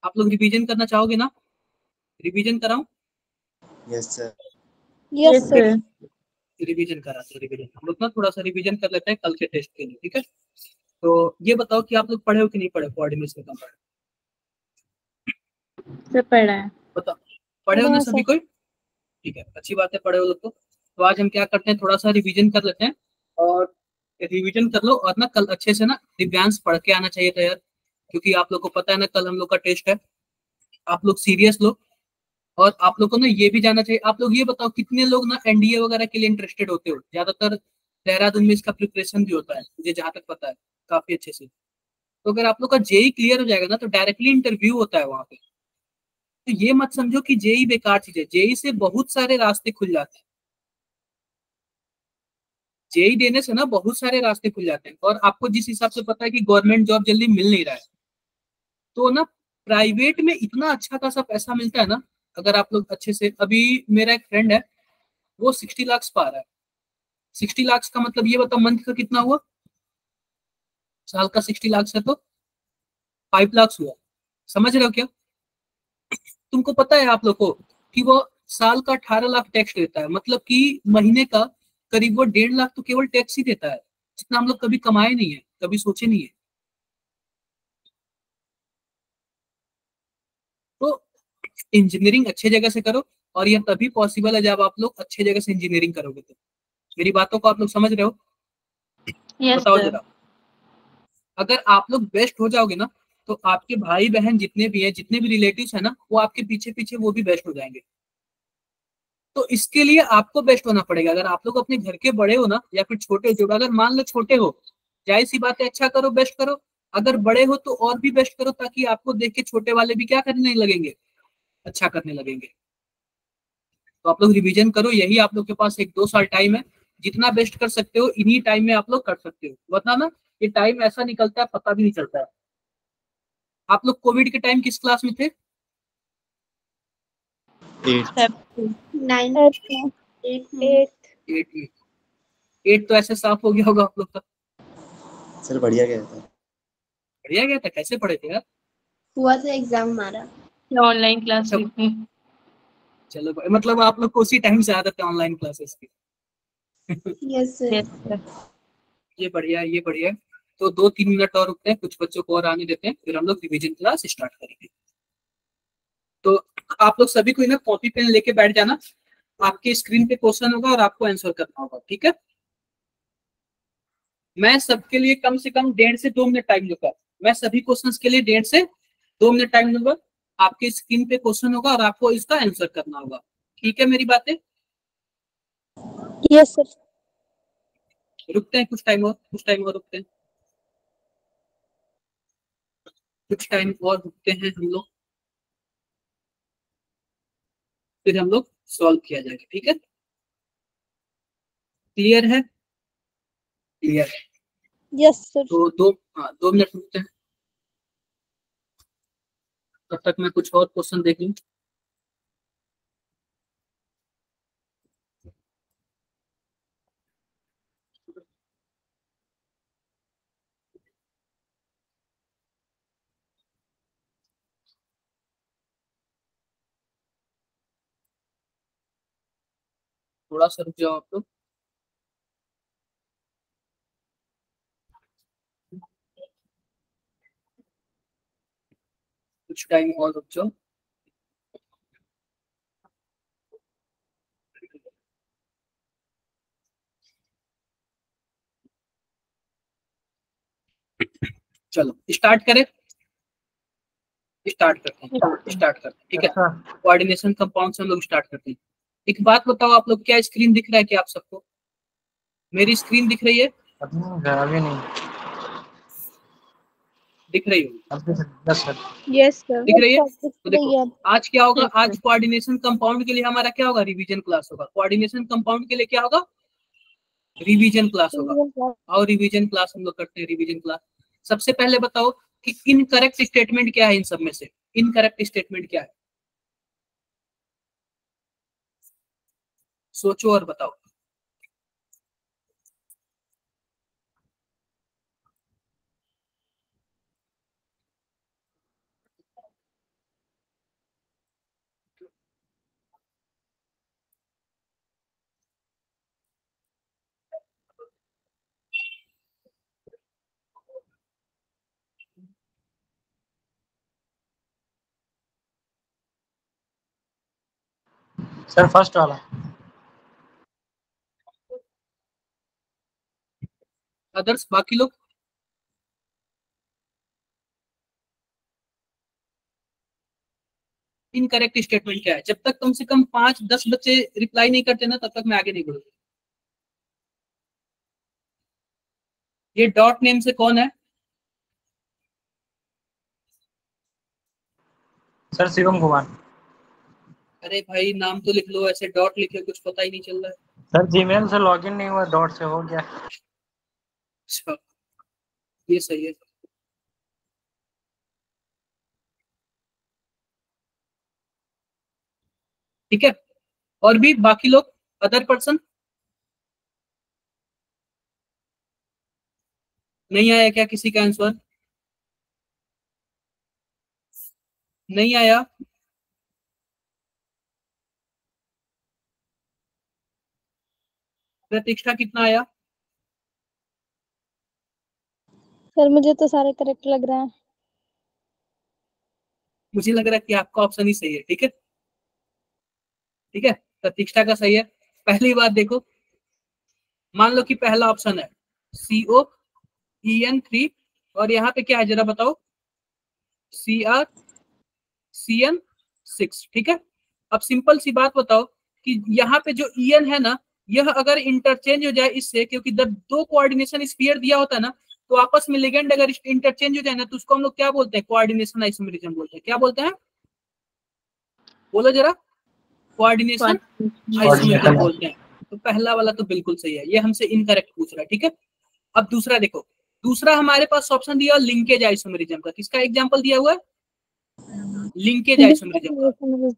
आप लोग रिवीजन करना चाहोगे ना? रिवीजन कराऊं? Yes sir. Yes sir. Revision कराते हैं, रिवीजन हम लोग ना थोड़ा सा रिवीजन कर लेते हैं कल के टेस्ट के लिए, ठीक है? तो ये बताओ कि आप लोग पढ़े हो कि नहीं पढ़े कोऑर्डिनेशन का? सर पढ़ा है। बताओ, पढ़े हो ना सभी कोई? ठीक है, अच्छी बात है, पढ़े हो लोग तो आज हम क्या करते हैं, थोड़ा सा रिवीजन कर लेते हैं। और रिवीजन कर लो और ना कल अच्छे से ना दिव्यांश पढ़ के आना चाहिए था यार, क्योंकि आप लोग को पता है ना कल हम लोग का टेस्ट है। आप लोग सीरियस लो। और आप लोग को ना ये भी जानना चाहिए, आप लोग ये बताओ कितने लोग ना एनडीए वगैरह के लिए इंटरेस्टेड होते हो? ज्यादातर देहरादून में इसका प्रिपरेशन भी होता है, मुझे जहां तक पता है काफी अच्छे से। तो अगर आप लोग का जेई क्लियर हो जाएगा ना तो डायरेक्टली इंटरव्यू होता है वहां पे। तो ये मत समझो कि जेई बेकार चीज है, जेई से बहुत सारे रास्ते खुल जाते हैं। जेई देने से ना बहुत सारे रास्ते खुल जाते हैं, और आपको जिस हिसाब से पता है कि गवर्नमेंट जॉब जल्दी मिल नहीं रहा है, तो ना प्राइवेट में इतना अच्छा खासा पैसा मिलता है ना। अगर आप लोग अच्छे से, अभी मेरा एक फ्रेंड है, वो 60 लाख पा रहा है। 60 लाख का मतलब ये बताओ मंथ का कितना हुआ? साल का 60 लाख है तो 5 लाख हुआ। समझ रहे हो क्या? तुमको पता है आप लोग को कि वो साल का 18 लाख टैक्स देता है, मतलब कि महीने का करीब वो 1.5 लाख तो केवल टैक्स ही देता है, जितना हम लोग कभी कमाए नहीं है, कभी सोचे नहीं है। तो इंजीनियरिंग अच्छे जगह से करो, और यह तभी पॉसिबल है जब आप लोग अच्छे जगह से इंजीनियरिंग करोगे। तो मेरी बातों को आप लोग समझ रहे हो? यस बताओ सर। जरा। अगर आप लोग बेस्ट हो जाओगे ना तो आपके भाई बहन जितने भी हैं, जितने भी रिलेटिव्स हैं ना, वो आपके पीछे पीछे वो भी बेस्ट हो जाएंगे। तो इसके लिए आपको बेस्ट होना पड़ेगा। अगर आप लोग अपने घर के बड़े हो ना, या फिर छोटे हो, जो अगर मान लो छोटे हो, जाहिर सी बात है अच्छा करो, बेस्ट करो। अगर बड़े हो तो और भी बेस्ट करो, ताकि आपको देख के छोटे वाले भी क्या करने लगेंगे, अच्छा करने लगेंगे। तो आप लोग रिवीजन करो, यही आप लोग के पास 1-2 साल टाइम है। जितना बेस्ट कर सकते हो इन्हीं टाइम में आप लोग कर सकते हो, वरना ना ये टाइम ऐसा निकलता है पता भी नहीं चलता है। आप लोग कोविड के टाइम किस क्लास में थे? 8। 8 8 तो ऐसे साफ हो गया होगा आप लोग का। सर बढ़िया गया था। बढ़िया गया था? कैसे पढ़े थे यार? हुआ था एग्जाम हमारा, ऑनलाइन क्लास अच्छा, हुई थी। चलो मतलब आप लोग को उसी टाइम से आदत है ऑनलाइन क्लासेस की। Yes sir. Yes sir. ये बढ़िया है, ये बढ़िया है। तो 2-3 मिनट और रुकते हैं, कुछ बच्चों को और आने देते हैं, फिर हम लोग रिवीजन क्लास स्टार्ट करेंगे। तो आप लोग सभी को ना कॉपी पेन लेके बैठ जाना। आपके स्क्रीन पे क्वेश्चन होगा और आपको आंसर करना होगा, ठीक है? मैं सबके लिए कम से कम 1.5 से 2 मिनट टाइम लूंगा। मैं सभी क्वेश्चंस के लिए 1.5 से 2 मिनट टाइम लूंगा। आपके स्क्रीन पे क्वेश्चन होगा और आपको इसका आंसर करना होगा, ठीक है? मेरी बातें यस सर। रुकते हैं कुछ टाइम और, कुछ टाइम और रुकते हैं, कुछ टाइम और रुकते हैं हम लोग, फिर हम लोग सॉल्व किया जाएगा, ठीक है? क्लियर है? क्लियर है। Yes sir. तो 2 मिनट रुकते हैं, तब तक मैं कुछ और क्वेश्चन देख लूं। थोड़ा सा रुक जाओ आप लोग। कुछ टाइम और रुक जाओ। चलो स्टार्ट करें, स्टार्ट करते हैं, स्टार्ट करते हैं, ठीक है? कोऑर्डिनेशन कंपाउंड से हम लोग स्टार्ट करते हैं। एक बात बताओ आप लोग, क्या स्क्रीन दिख रहा है क्या आप सबको? मेरी स्क्रीन दिख रही है? अभी नहीं। दिख रही होगी? Yes sir. दिख रही है? तो देखो आज क्या होगा, आज कोऑर्डिनेशन कंपाउंड के लिए हमारा क्या होगा, रिवीजन क्लास होगा। कोऑर्डिनेशन कंपाउंड के लिए क्या होगा, रिवीजन क्लास होगा। और रिवीजन क्लास हम लोग करते हैं, रिवीजन क्लास। सबसे पहले बताओ कि इनकरेक्ट स्टेटमेंट क्या है, इन सब में से इनकरेक्ट स्टेटमेंट क्या है? सोचो और बताओ। सर फर्स्ट वाला। अदर्स बाकी लोग? इनकरेक्ट स्टेटमेंट क्या है? जब तक कम से कम 5-10 बच्चे रिप्लाई नहीं करते ना, तब तक मैं आगे नहीं बढ़ूंगा। ये डॉट नेम से कौन है? सर शिवम कुमार। अरे भाई नाम तो लिख लो, ऐसे डॉट लिखे कुछ पता ही नहीं चल रहा है। सर जीमेल से लॉगिन नहीं हुआ, डॉट से हो गया। अच्छा, ये सही है। ठीक है, और भी बाकी लोग, अदर पर्सन? नहीं आया क्या किसी का आंसर? नहीं आया? प्रतीक्षा कितना आया? सर मुझे तो सारे करेक्ट लग रहा है। मुझे लग रहा है कि आपका ऑप्शन ही सही है। ठीक है, ठीक है, प्रतीक्षा का सही है। पहली बात देखो, मान लो कि पहला ऑप्शन है COEN3 और यहाँ पे क्या है जरा बताओ? CrCN6। ठीक है, अब सिंपल सी बात बताओ कि यहाँ पे जो EN है ना, यह अगर इंटरचेंज हो जाए इससे, क्योंकि जब दो कोऑर्डिनेशन स्फीयर दिया होता है ना, तो आपस में लिगेंड अगर इंटरचेंज हो जाए ना, तो उसको हम लोग क्या बोलते हैं? कोऑर्डिनेशन आइसोमेरिज्म बोलते हैं। क्या बोलते हैं? बोलो जरा। कोऑर्डिनेशन आइसोमेरिज्म बोलते हैं। तो पहला वाला तो बिल्कुल सही है, ये हमसे इनकरेक्ट पूछ रहा है। ठीक है, अब दूसरा देखो। दूसरा हमारे पास ऑप्शन दिया लिंकेज आइसोमेरिज्म का। किसका एग्जांपल दिया हुआ है? लिंकेज आइसोमेरिज्म का।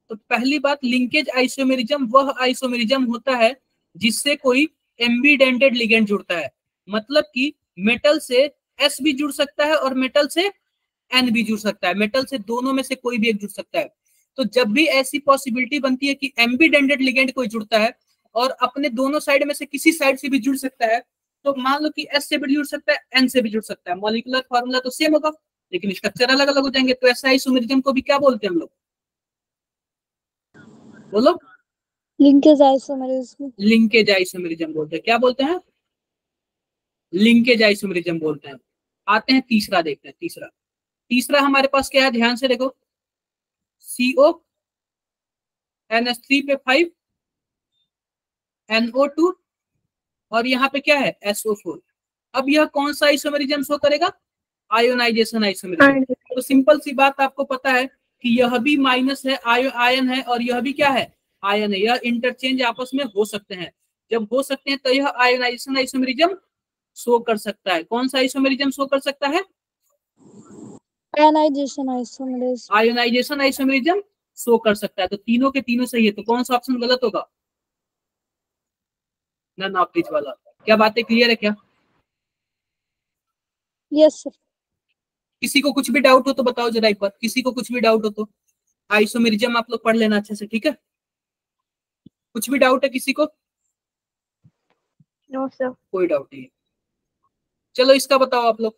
तो पहली बात, लिंकेज आइसोमेरिज्म वह आइसोमेरिज्म होता है जिससे कोई एम्बिडेंटेड लिगेंड जुड़ता है। मतलब कि मेटल से S भी जुड़ सकता है और मेटल से N भी जुड़ सकता है। मेटल से दोनों में से कोई भी एक जुड़ सकता है। तो जब भी ऐसी पॉसिबिलिटी बनती है कि एम्बिडेंटेड लिगेंड कोई जुड़ता है और अपने दोनों साइड में से किसी साइड से भी जुड़ सकता है, तो मान लो कि S से भी जुड़ सकता है, N से भी जुड़ सकता है। मॉलिक्यूलर फॉर्मूला तो सेम होगा, लेकिन स्ट्रक्चर अलग अलग हो जाएंगे। तो ऐसा आइसोमेरिज्म को भी क्या बोलते हैं हम लोग? बोलो। Linkage isomerism. लिंकेज आइसोमेरिज्म बोलते हैं। क्या बोलते हैं? लिंकेज आइसोमेरिज्म बोलते हैं। आते हैं तीसरा, देखते हैं तीसरा। तीसरा हमारे पास क्या है, ध्यान से देखो। CONH3 पे 5 NO2 और यहाँ पे क्या है? SO4। अब यह कौन सा आइसोमेरिज्म शो करेगा? Ionization isomerism. तो सिंपल सी बात आपको पता है कि यह भी माइनस है, आयन है, और यह भी क्या है? आयन है। यह इंटरचेंज आपस में हो सकते हैं। जब हो सकते हैं तो यह आयोनाइजेशन आइसोमेरिज्म शो कर सकता है। कौन सा आइसोमेरिज्म शो कर सकता है? Ionization isomerism. Ionization isomerism show कर सकता है। तो तीनों के तीनों सही है। तो कौन सा ऑप्शन गलत होगा? नन ऑफ दिस वाला। क्या बातें क्लियर है क्या? Yes sir. किसी को कुछ भी डाउट हो तो बताओ जरा एक बार। किसी को कुछ भी डाउट हो तो आइसोमेरिज्म आप लोग पढ़ लेना अच्छे से। ठीक है, कुछ भी डाउट है किसी को? No sir. कोई डाउट नहीं है। चलो इसका बताओ आप लोग।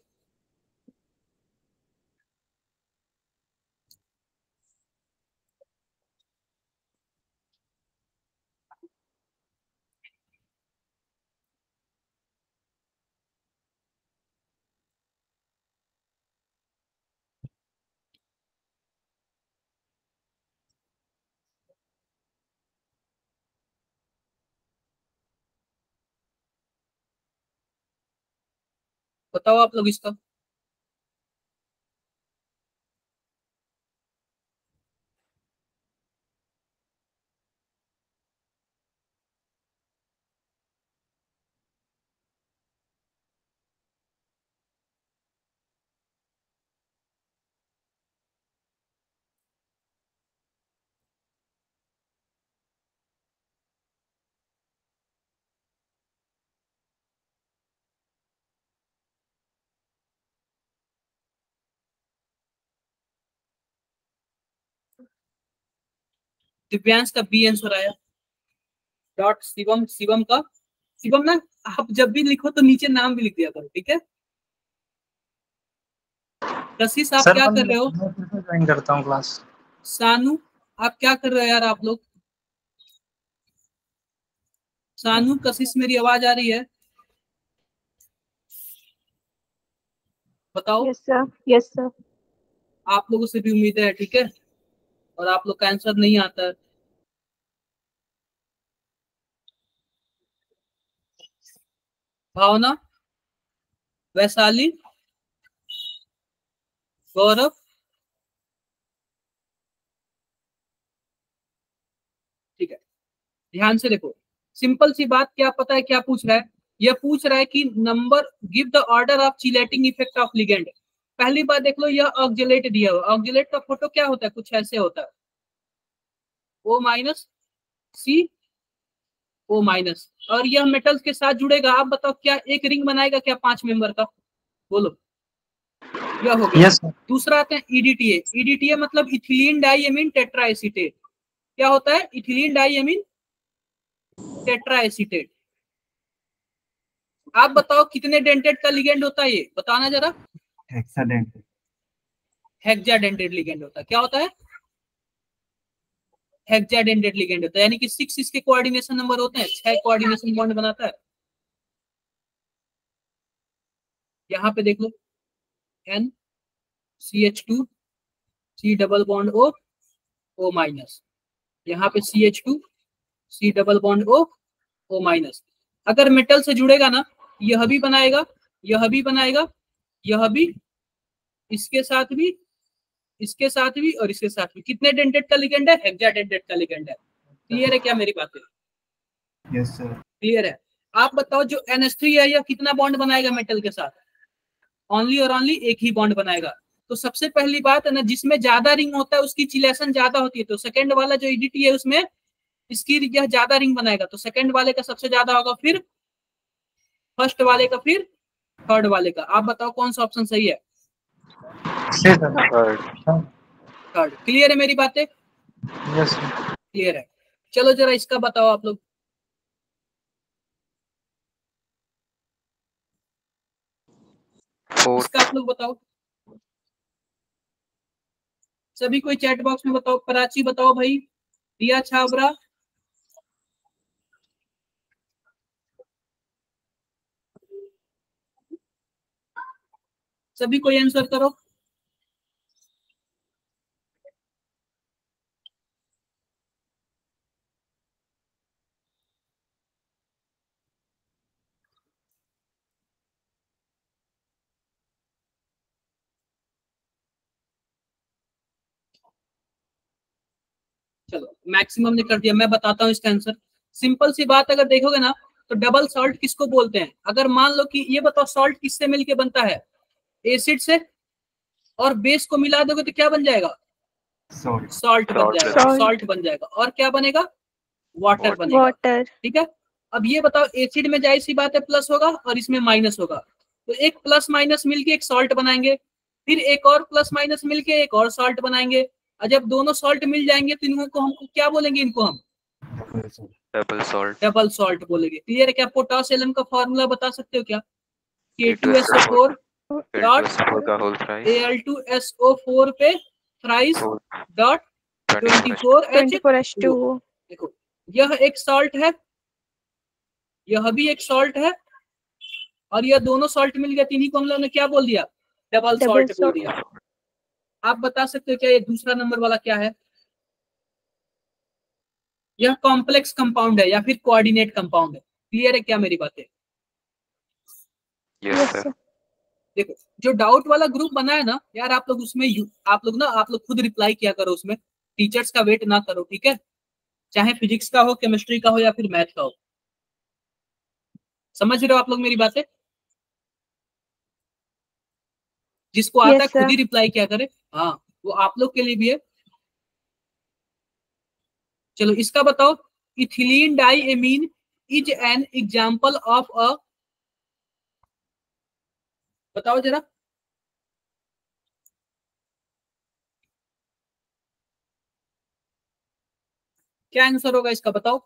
बताओ आप लोग इसका। दिव्यांश का बी आंसर आया। डॉट शिवम, शिवम का, शिवम ना, आप जब भी लिखो तो नीचे नाम भी लिख दिया करो। ठीक है, कशिश आप क्या कर रहे हो? ज्वाइन करता हूँ क्लास। सानू आप क्या कर रहे हो यार आप लोग? सानू कशिश मेरी आवाज आ रही है? बताओ। Yes sir, yes sir. आप लोगों से भी उम्मीद है, ठीक है, और आप लोग का आंसर नहीं आता है। भावना, वैशाली, गौरव, ठीक है, ध्यान से देखो। सिंपल सी बात, क्या पता है क्या पूछ रहा है? यह पूछ रहा है कि number, give the order of chelating effect of ligand. पहली बात देख लो, यह ऑक्जेलेट दिया हुआ, ऑक्जेलेट का फोटो क्या होता है? कुछ ऐसे होता है, O माइनस सी O माइनस, और यह मेटल्स के साथ जुड़ेगा। आप बताओ क्या एक रिंग बनाएगा क्या 5 मेंबर का? बोलो। यह हो गया। Yes sir. दूसरा आते हैं ईडीटीए। ईडीटीए मतलब इथिलीन डाइएमीन टेट्राएसीटेट। क्या होता है? Ethylene diamine tetraacetate. आप बताओ कितने डेंटेड का लिगेंड होता है? ये बताना जरा। हेक्साडेंट। हेक्साडेंटेड लिगेंड होता है। क्या होता है? हेक्साडेंटेड लिगेंड होता है, यानी कि 6 इसके कोऑर्डिनेशन नंबर होते हैं, 6 कोऑर्डिनेशन बॉन्ड बनाता है। यहाँ पे देख लो, N CH2 C double bond O O minus, यहाँ पे CH2 C double bond O O minus. अगर मेटल से जुड़ेगा ना, यह भी बनाएगा, यह भी बनाएगा, यह भी, इसके साथ भी, इसके साथ भी, और इसके साथ भी। कितने डेंटेड का लिगेंड है? हेक्साडेंटेड का लिगेंड है। क्लियर है क्या मेरी बात? Yes sir. क्लियर है। आप बताओ जो NH3 है, यह कितना बॉन्ड बनाएगा मेटल के साथ? ओनली और ओनली एक ही बॉन्ड बनाएगा। तो सबसे पहली बात है ना, जिसमें ज्यादा रिंग होता है उसकी चिलेशन ज्यादा होती है। तो सेकंड वाला जो ईडीटी है उसमें इसकी यह ज्यादा रिंग बनाएगा, तो सेकंड वाले का सबसे ज्यादा होगा, फिर फर्स्ट वाले का, फिर थर्ड वाले का। आप बताओ कौन सा ऑप्शन सही है? सी सर। थर्ड। क्लियर है मेरी बातें? Yes sir. क्लियर है। चलो जरा इसका बताओ आप लोग। इसका आप लोग बताओ। सभी कोई चैट बॉक्स में बताओ। कराची बताओ भाई, रिया छाबरा, सभी कोई आंसर करो। चलो मैक्सिमम ने कर दिया, मैं बताता हूँ इसका आंसर। सिंपल सी बात, अगर देखोगे ना तो डबल सॉल्ट किसको बोलते हैं? अगर मान लो कि ये बताओ सॉल्ट किससे मिलके बनता है? एसिड से, और बेस को मिला दोगे तो क्या बन जाएगा? सॉल्ट। सॉल्ट बन जाएगा। Salt. सॉल्ट बन जाएगा, और क्या बनेगा? वाटर बनेगा। वाटर। ठीक है। अब ये बताओ, एसिड में जाहिर सी बात है प्लस होगा और इसमें माइनस होगा, तो एक प्लस माइनस मिलके एक सॉल्ट बनाएंगे, फिर एक और प्लस माइनस मिलके एक और सॉल्ट बनाएंगे। और जब दोनों सॉल्ट मिल जाएंगे तो इनको हमको क्या बोलेंगे? इनको हम डबल सॉल्ट बोलेंगे। क्लियर है क्या? पोटासियम का फॉर्मूला बता सकते हो क्या? K2SO4 डॉट Al2SO4 पे थ्राइस डॉट 24H2। 24H2O. देखो, यह एक सॉल्ट है, यह भी एक सॉल्ट है, और यह दोनों सॉल्ट मिल गया, इन्हीं को हम लोगों ने क्या बोल दिया? डबल Double सॉल्ट बोल salt. दिया। आप बता सकते हो क्या ये दूसरा नंबर वाला क्या है? यह कॉम्प्लेक्स कंपाउंड है या फिर कोऑर्डिनेट कंपाउंड है? क्लियर है क्या मेरी बातें? Yes sir. देखो, जो डाउट वाला ग्रुप बना है ना यार, आप लोग उसमें आप लोग खुद रिप्लाई किया करो उसमें, टीचर्स का वेट ना करो, ठीक है? चाहे फिजिक्स का हो, केमिस्ट्री का हो, या फिर मैथ का हो। समझ रहे हो आप लोग मेरी बातें? जिसको आता है Yes खुद sir. ही रिप्लाई किया करे। हाँ, वो आप लोग के लिए भी है। चलो इसका बताओ। Ethylene diamine is an example of a, बताओ जरा। क्या आंसर होगा इसका? बताओ।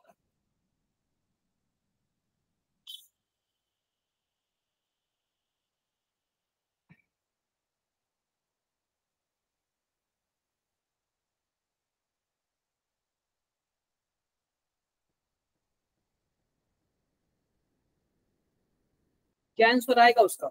क्या आंसर आएगा उसका?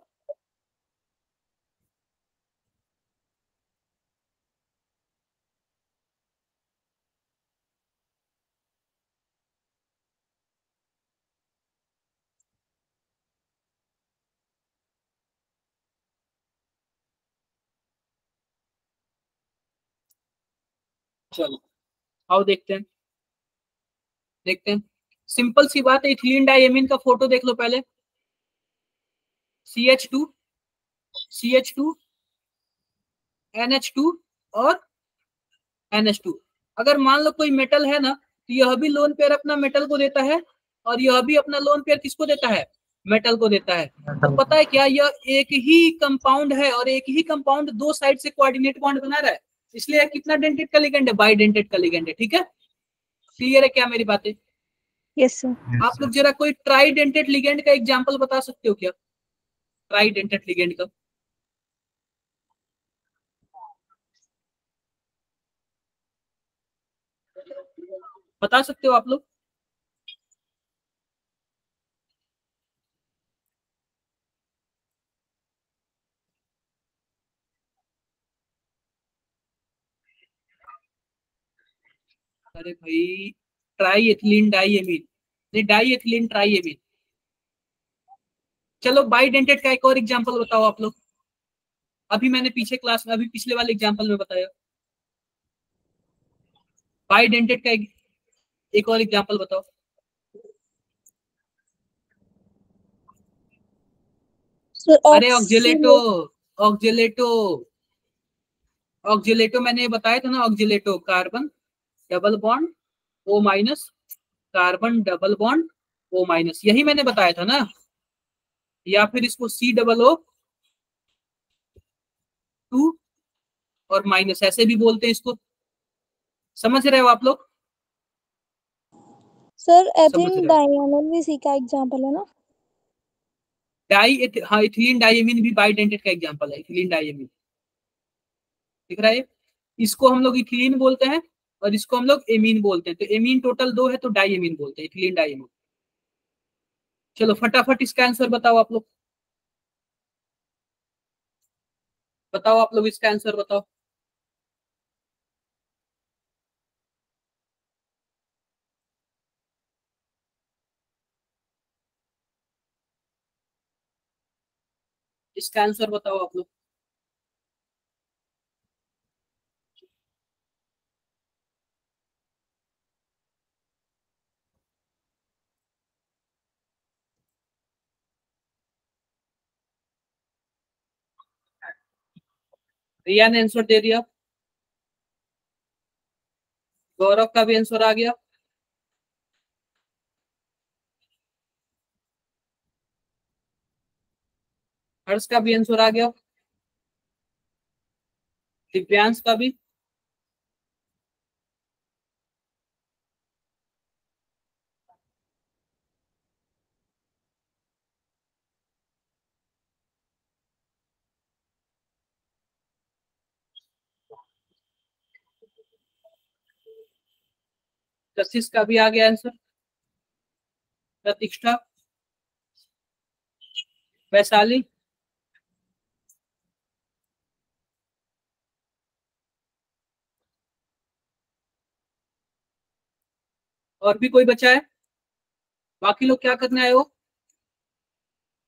चलो आओ देखते हैं, देखते हैं। सिंपल सी बात है, इथिलीन डाइएमीन का फोटो देख लो पहले। CH2 CH2 NH2 और NH2। अगर मान लो कोई मेटल है ना, तो यह भी लोन पेयर अपना मेटल को देता है और यह भी अपना लोन पेयर किसको देता है? मेटल को देता है। तो पता है क्या, यह एक ही कंपाउंड है और एक ही कंपाउंड दो साइड से कोऑर्डिनेट बॉन्ड बना रहा है, इसलिए कितना डेंटेड का लिगेंड है? बाई डेंटेड का लिगेंड है। ठीक है, क्लियर है क्या मेरी बातें? Yes sir. Yes, आप sir. लोग जरा कोई ट्राई डेंटेड लिगेंड का एग्जांपल बता सकते हो क्या? ट्राई डेंटेड लिगेंड का बता सकते हो आप लोग? अरे भाई, ट्राई एथिलीन डाइएमीन, नहीं डाई एथिलीन ट्राइएमीन। चलो बाई डेंटेड का एक और एग्जांपल बताओ आप लोग। अभी मैंने पीछे क्लास में, अभी पिछले वाले एग्जांपल में बताया। बाई डेंटेड का एक और एग्जांपल बताओ। सर अरे ऑक्जेलेटो, ऑक्जेलेटो, ऑक्जेलेटो मैंने बताया था ना, oxalato carbon double bond O-, carbon double bond O-, यही मैंने बताया था ना। या फिर इसको COO2 और माइनस ऐसे भी बोलते हैं इसको। समझ रहे हो आप लोग? सर समझ एथिलीन रहे हो? डाइएमीन भी सी का एग्जांपल है ना? हाँ, इथिलीन डाइएमीन भी बाइडेंटेड का एग्जांपल है। इथिलीन डाइएमीन दिख रहा है? इसको हम लोग इथिलीन बोलते हैं और इसको हम लोग एमीन बोलते हैं। तो एमीन टोटल दो है तो डाइएमीन बोलते हैं, इथिलीन डाइएमीन। चलो फटाफट इसका आंसर बताओ आप लोग, बताओ आप लोग इसका आंसर बताओ। इसका आंसर बताओ आप लोग। रिया ने आंसर दे दिया, गौरव का भी आंसर आ गया। हर्ष का भी आंसर आ गया, दिव्यांश का भी। कशिश का भी आ गया आंसर। प्रतीक्षा, वैशाली, और भी कोई बचा है? बाकी लोग क्या करने आए हो?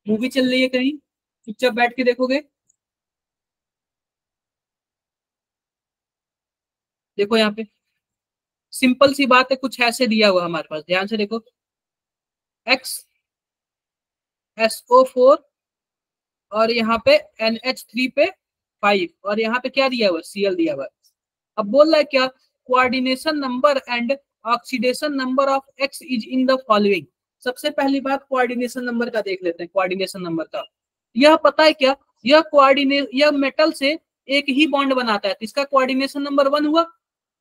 मूवी चल रही है कहीं, चुपचाप बैठ के देखोगे? देखो यहाँ पे सिंपल सी बात है, कुछ ऐसे दिया हुआ हमारे पास, ध्यान से देखो। XSO4 और यहाँ पे NH3 पे 5 और यहाँ पे क्या दिया हुआ? Cl दिया हुआ। अब बोल रहा है क्या? Coordination number and oxidation number of X is in the following. सबसे पहली बात कोऑर्डिनेशन नंबर का देख लेते हैं। कोऑर्डिनेशन नंबर का यह पता है क्या? यह मेटल से एक ही बॉन्ड बनाता है, इसका कोऑर्डिनेशन नंबर 1 हुआ।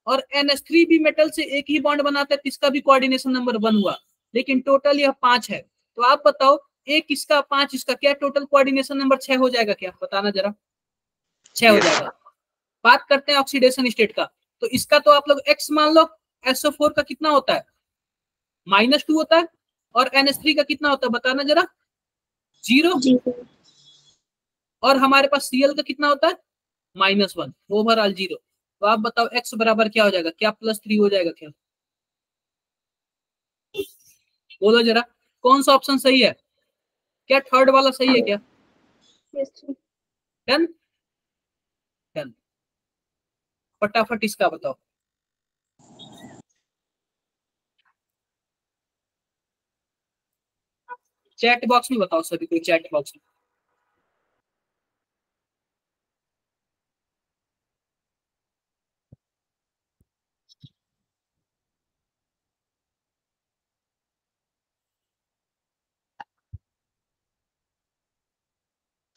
और NH3 भी मेटल से एक ही बॉन्ड बनाता है, इसका भी कोऑर्डिनेशन नंबर 1 हुआ। लेकिन टोटल यह 5 है। तो आप बताओ, एक इसका 5 इसका, क्या टोटल कोऑर्डिनेशन नंबर 6 हो जाएगा क्या? बताना जरा। 6 हो जाएगा। बात करते हैं ऑक्सीडेशन स्टेट का, तो इसका तो आप लोग X मान लो। SO4 का कितना होता है? -2 होता है। और NH3 का कितना होता है बताना जरा। Zero, zero. और हमारे पास Cl का कितना होता है -1, ओवरऑल जीरो। तो आप बताओ x बराबर क्या हो जाएगा, क्या +3 हो जाएगा क्या? बोलो जरा, कौन सा ऑप्शन सही है? क्या थर्ड वाला सही है क्या? Yes sir. 10 10। फटाफट इसका बताओ। चैट बॉक्स में बताओ सभी को, चैट बॉक्स में।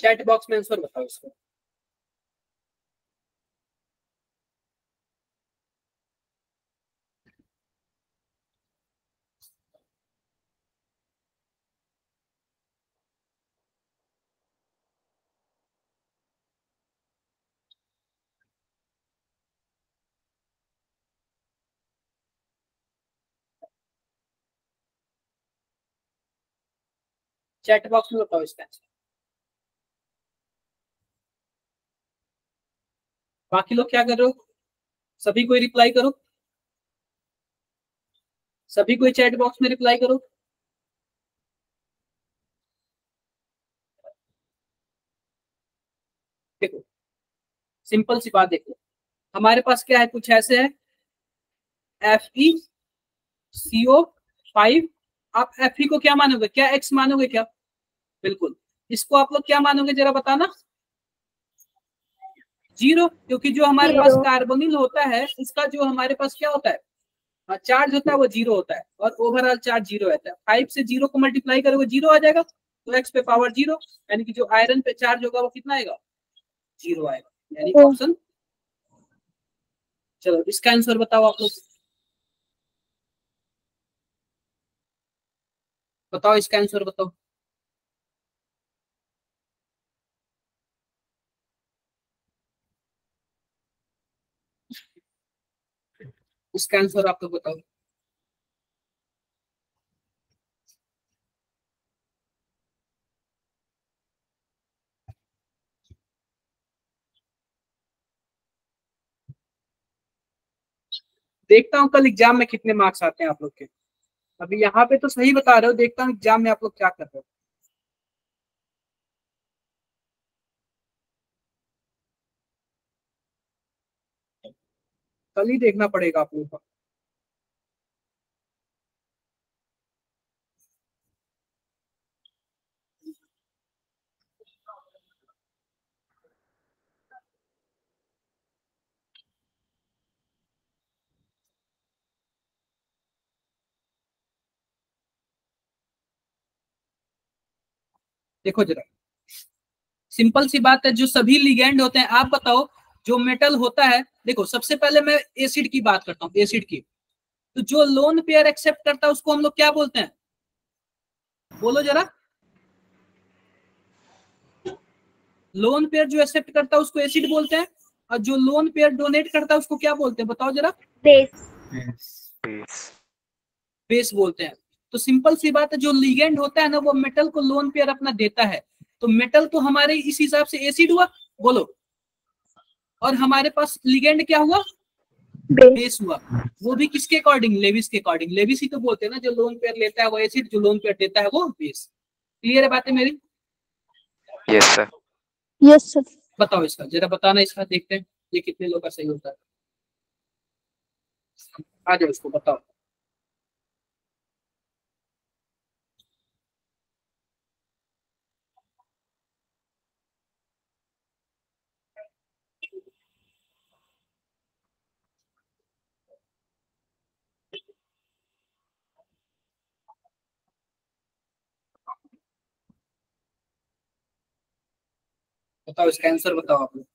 चैट बॉक्स में आंसर बताओ इसका। चैट बॉक्स में बताओ इसका आंसर। बाकी लोग क्या कर रहे हो? सभी कोई रिप्लाई करो, सभी कोई चैट बॉक्स में रिप्लाई करो। देखो सिंपल सी बात, देखो हमारे पास क्या है, कुछ ऐसे है FeCO5। आप Fe को क्या मानोगे, क्या x मानोगे क्या? बिल्कुल। इसको आप लोग क्या मानोगे जरा बताना? जीरो, क्योंकि जो हमारे पास जीरो। कार्बोनिल होता है उसका जो हमारे पास क्या होता है, चार्ज होता है, वो जीरो होता है, और ओवरऑल चार्ज जीरो रहता है। 5 से जीरो को मल्टीप्लाई करोगे जीरो आ जाएगा, तो x पे पावर जीरो, यानी कि जो आयरन पे चार्ज होगा वो कितना आएगा, जीरो आएगा, यानी ओ। ऑप्शन। चलो इसका आंसर बताओ आप लोग, बताओ इसका आंसर बताओ। इसका आंसर आप लोग बताओ। देखता हूँ कल एग्जाम में कितने मार्क्स आते हैं आप लोग के। अभी यहाँ पे तो सही बता रहे हो, देखता हूँ एग्जाम में आप लोग क्या कर रहे हो। कल ही देखना पड़ेगा आप लोगों को। देखो जरा, सिंपल सी बात है, जो सभी लिगेंड होते हैं, आप बताओ जो मेटल होता है। देखो सबसे पहले मैं एसिड की बात करता हूँ, एसिड की। तो जो लोन पेयर एक्सेप्ट करता है उसको हम लोग क्या बोलते हैं, बोलो जरा। लोन पेयर जो एक्सेप्ट करता है उसको एसिड बोलते हैं, और जो लोन पेयर डोनेट करता है उसको क्या बोलते हैं, बताओ जरा। बेस। Peace. बेस बोलते हैं। तो सिंपल सी बात है, जो लिगेंड होता है ना वो मेटल को लोन पेयर अपना देता है। तो मेटल तो हमारे इस हिसाब से एसिड हुआ, बोलो, और हमारे पास लिगेंड क्या हुआ, बेस। बेस हुआ। वो भी किसके अकॉर्डिंग, लेविस के अकॉर्डिंग। लेविस ही तो बोलते हैं ना, जो लोन पेयर लेता है वो एसिड, जो लोन पेयर देता है वो बेस। क्लियर है बातें मेरी? Yes, sir. Yes sir. बताओ इसका जरा, बताना इसका, देखते हैं ये कितने लोग का सही होता है। आ जाओ इसको बताओ। बताओ इसका आंसर बताओ आप लोग।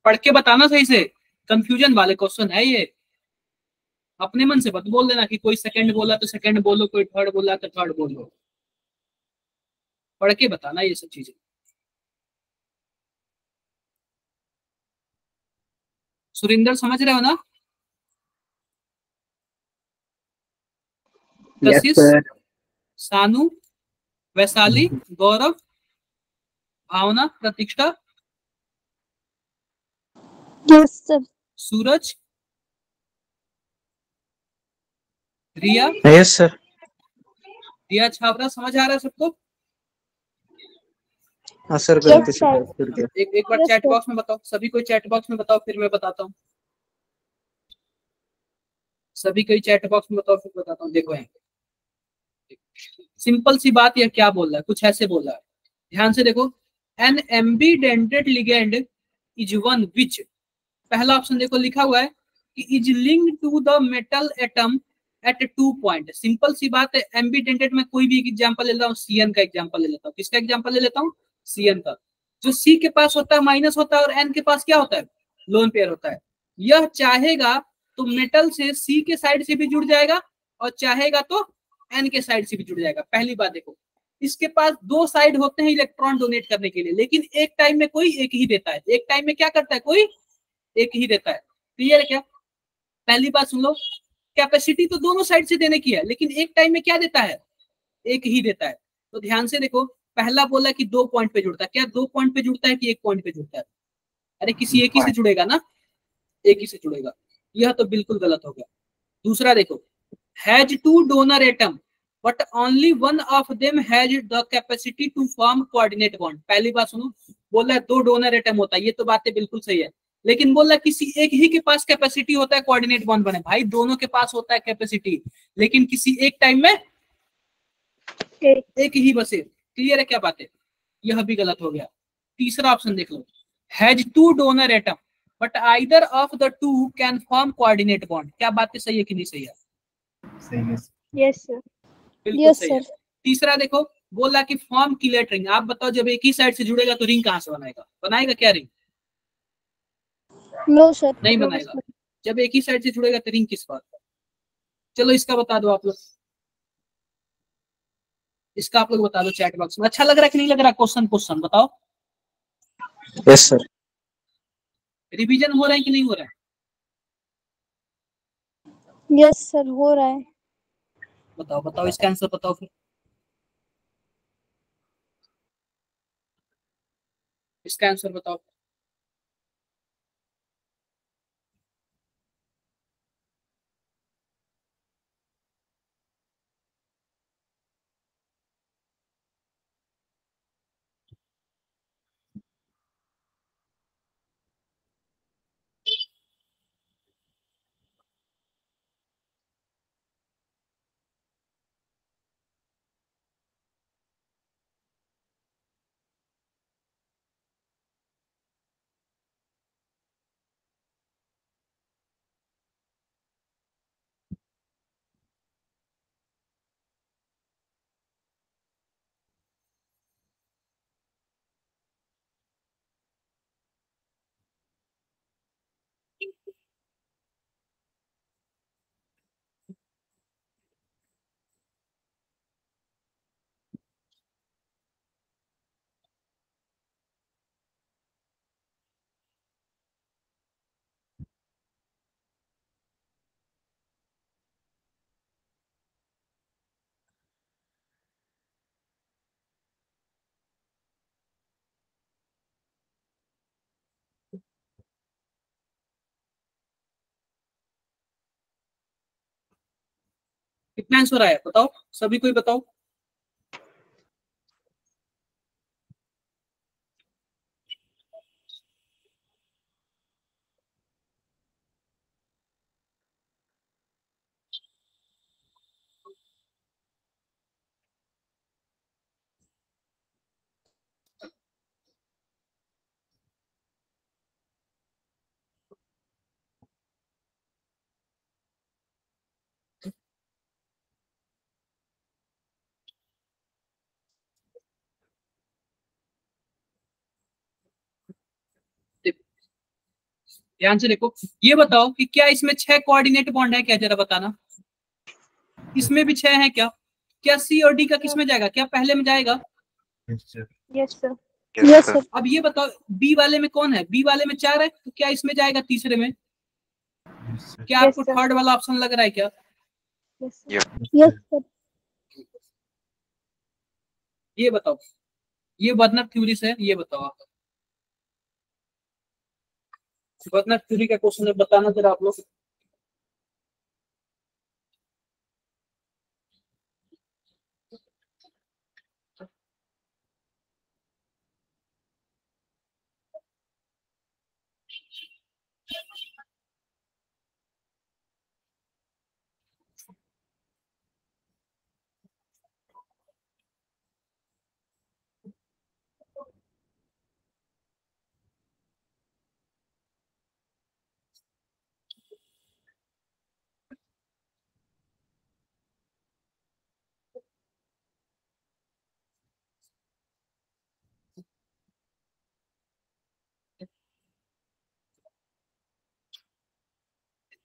पढ़ के बताना सही से, कंफ्यूजन वाले क्वेश्चन है ये। अपने मन से मत बोल देना कि कोई सेकंड बोला तो सेकंड बोलो, कोई थर्ड बोला तो थर्ड बोलो, पढ़ के बताना ये सब चीजें। सुरिंदर समझ रहे हो ना? Yes, कशिश, sir. सानू, वैशाली, गौरव, भावना, प्रतीक्षा, Yes, sir. सूरज, रिया, यस सर। रिया छाबरा, समझ आ रहा है सबको? हाँ सर, Yes, गलती से sir. बात कर दिया। एक बार Yes, चैट sir. बॉक्स में बताओ, सभी कोई चैट बॉक्स में बताओ, फिर मैं बताता हूँ। सभी कोई चैट बॉक्स में बताओ, फिर बताता हूँ। देखो यहाँ सिंपल सी बात, यह क्या बोल रहा है, कुछ ऐसे बोल रहा है, ध्यान से देखो। An ambidentate ligand is one which, पहला ऑप्शन देखो लिखा हुआ है कि is linked to the metal atom at 2 point. Simple सी बात है, एम्बीडेंटेड में कोई भी एक एग्जांपल ले लेता हूँ, सीएन का एग्जांपल ले लेता हूँ। किसका एग्जांपल ले लेता हूँ? सीएन का। जो सी के पास होता है माइनस होता है, और एन के पास क्या होता है? लोन पेयर होता है। यह चाहेगा तो मेटल से सी के साइड से भी जुड़ जाएगा, और चाहेगा तो एन के साइड से भी जुड़ जाएगा। पहली बात देखो, इसके पास दो साइड होते हैं इलेक्ट्रॉन डोनेट करने के लिए, लेकिन एक टाइम में कोई एक ही देता है। एक टाइम में क्या करता है? कोई एक ही देता है। क्लियर है क्या? पहली बात सुन लो, कैपेसिटी तो दोनों साइड से देने की है, लेकिन एक टाइम में क्या देता है? एक ही देता है। तो ध्यान से देखो, पहला बोला कि 2 पॉइंट पे जुड़ता है। क्या 2 पॉइंट पे जुड़ता है कि 1 पॉइंट पे जुड़ता है? अरे किसी एक ही से जुड़ेगा ना, एक ही से जुड़ेगा। यह तो बिल्कुल गलत हो गया। दूसरा देखो, has two donor atom but only one of them has the capacity to form coordinate bond. पहली बात सुनो, बोला है 2 डोनर एटम होता है, ये तो बातें बिल्कुल सही है, लेकिन बोला किसी एक ही के पास कैपेसिटी होता है कोऑर्डिनेट बॉन्ड बने। भाई दोनों के पास होता है कैपेसिटी, लेकिन किसी एक टाइम में Okay. एक ही बसे। क्लियर है क्या बात है? यह भी गलत हो गया। तीसरा ऑप्शन देख लो, has two donor atom but either of the two can form coordinate bond. क्या बातें सही है कि नहीं सही है? सही है। Yes, sir. बिल्कुल Yes, सही है। sir. तीसरा देखो, बोला कि फॉर्म किलेट रिंग। आप बताओ, जब एक ही साइड से जुड़ेगा तो रिंग कहां से बनाएगा? बनाएगा क्या रिंग? No, sir. नहीं No, बनाएगा। sir. जब एक ही साइड से जुड़ेगा तो रिंग किस बात का? चलो इसका बता दो आप लोग, इसका आप लोग बता दो चैट बॉक्स में। अच्छा लग रहा है कि नहीं लग रहा? क्वेश्चन क्वेश्चन बताओ। Yes sir. रिवीजन हो रहा है कि नहीं हो रहा है? Yes, sir. हो रहा है। बताओ बताओ, इसका आंसर बताओ फिर। इसका आंसर बताओ। कितना आंसर आया बताओ, सभी कोई बताओ। ध्यान से देखो, ये बताओ कि क्या इसमें 6 कोऑर्डिनेट बॉन्ड है क्या, जरा बताना। इसमें भी 6 है क्या? क्या सी और डी का किस में जाएगा, क्या पहले में जाएगा? Yes, sir. Yes, sir. Yes, Yes, sir. sir. अब ये बताओ बी वाले में कौन है, बी वाले में 4 है, तो क्या इसमें जाएगा तीसरे में? Yes, sir. क्या Yes, आपको sir. थर्ड वाला ऑप्शन लग रहा है क्या? Yes, sir. Yeah. Yes, sir. ये बताओ, ये बर्नर थ्योरी से है, ये बताओ आप। बर्नर थ्योरी का क्वेश्चन है, बताना जरा आप लोग।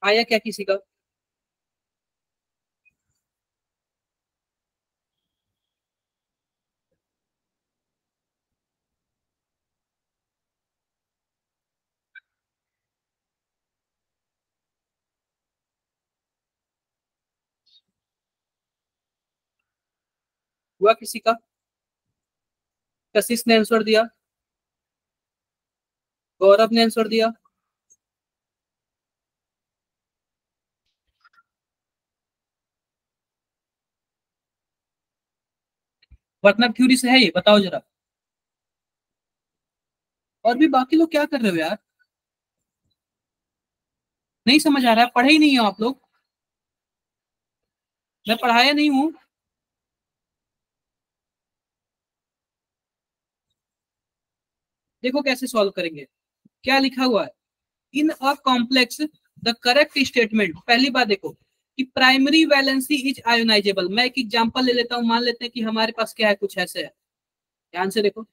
आया क्या किसी का? हुआ किसी का? कशिश ने आंसर दिया, गौरव ने आंसर दिया, बर्नर थ्योरी से है ये, बताओ जरा। और भी बाकी लोग क्या कर रहे हो यार, नहीं समझ आ रहा है, पढ़े ही नहीं हो आप लोग, मैं पढ़ाया नहीं हूं। देखो कैसे सॉल्व करेंगे, क्या लिखा हुआ है, in a complex the correct statement. पहली बात देखो कि प्राइमरी वैलेंसी इज आयोनाइजेबल। मैं एक एग्जांपल ले लेता हूं, मान लेते हैं कि हमारे पास क्या है, कुछ ऐसे है, ध्यान से देखो,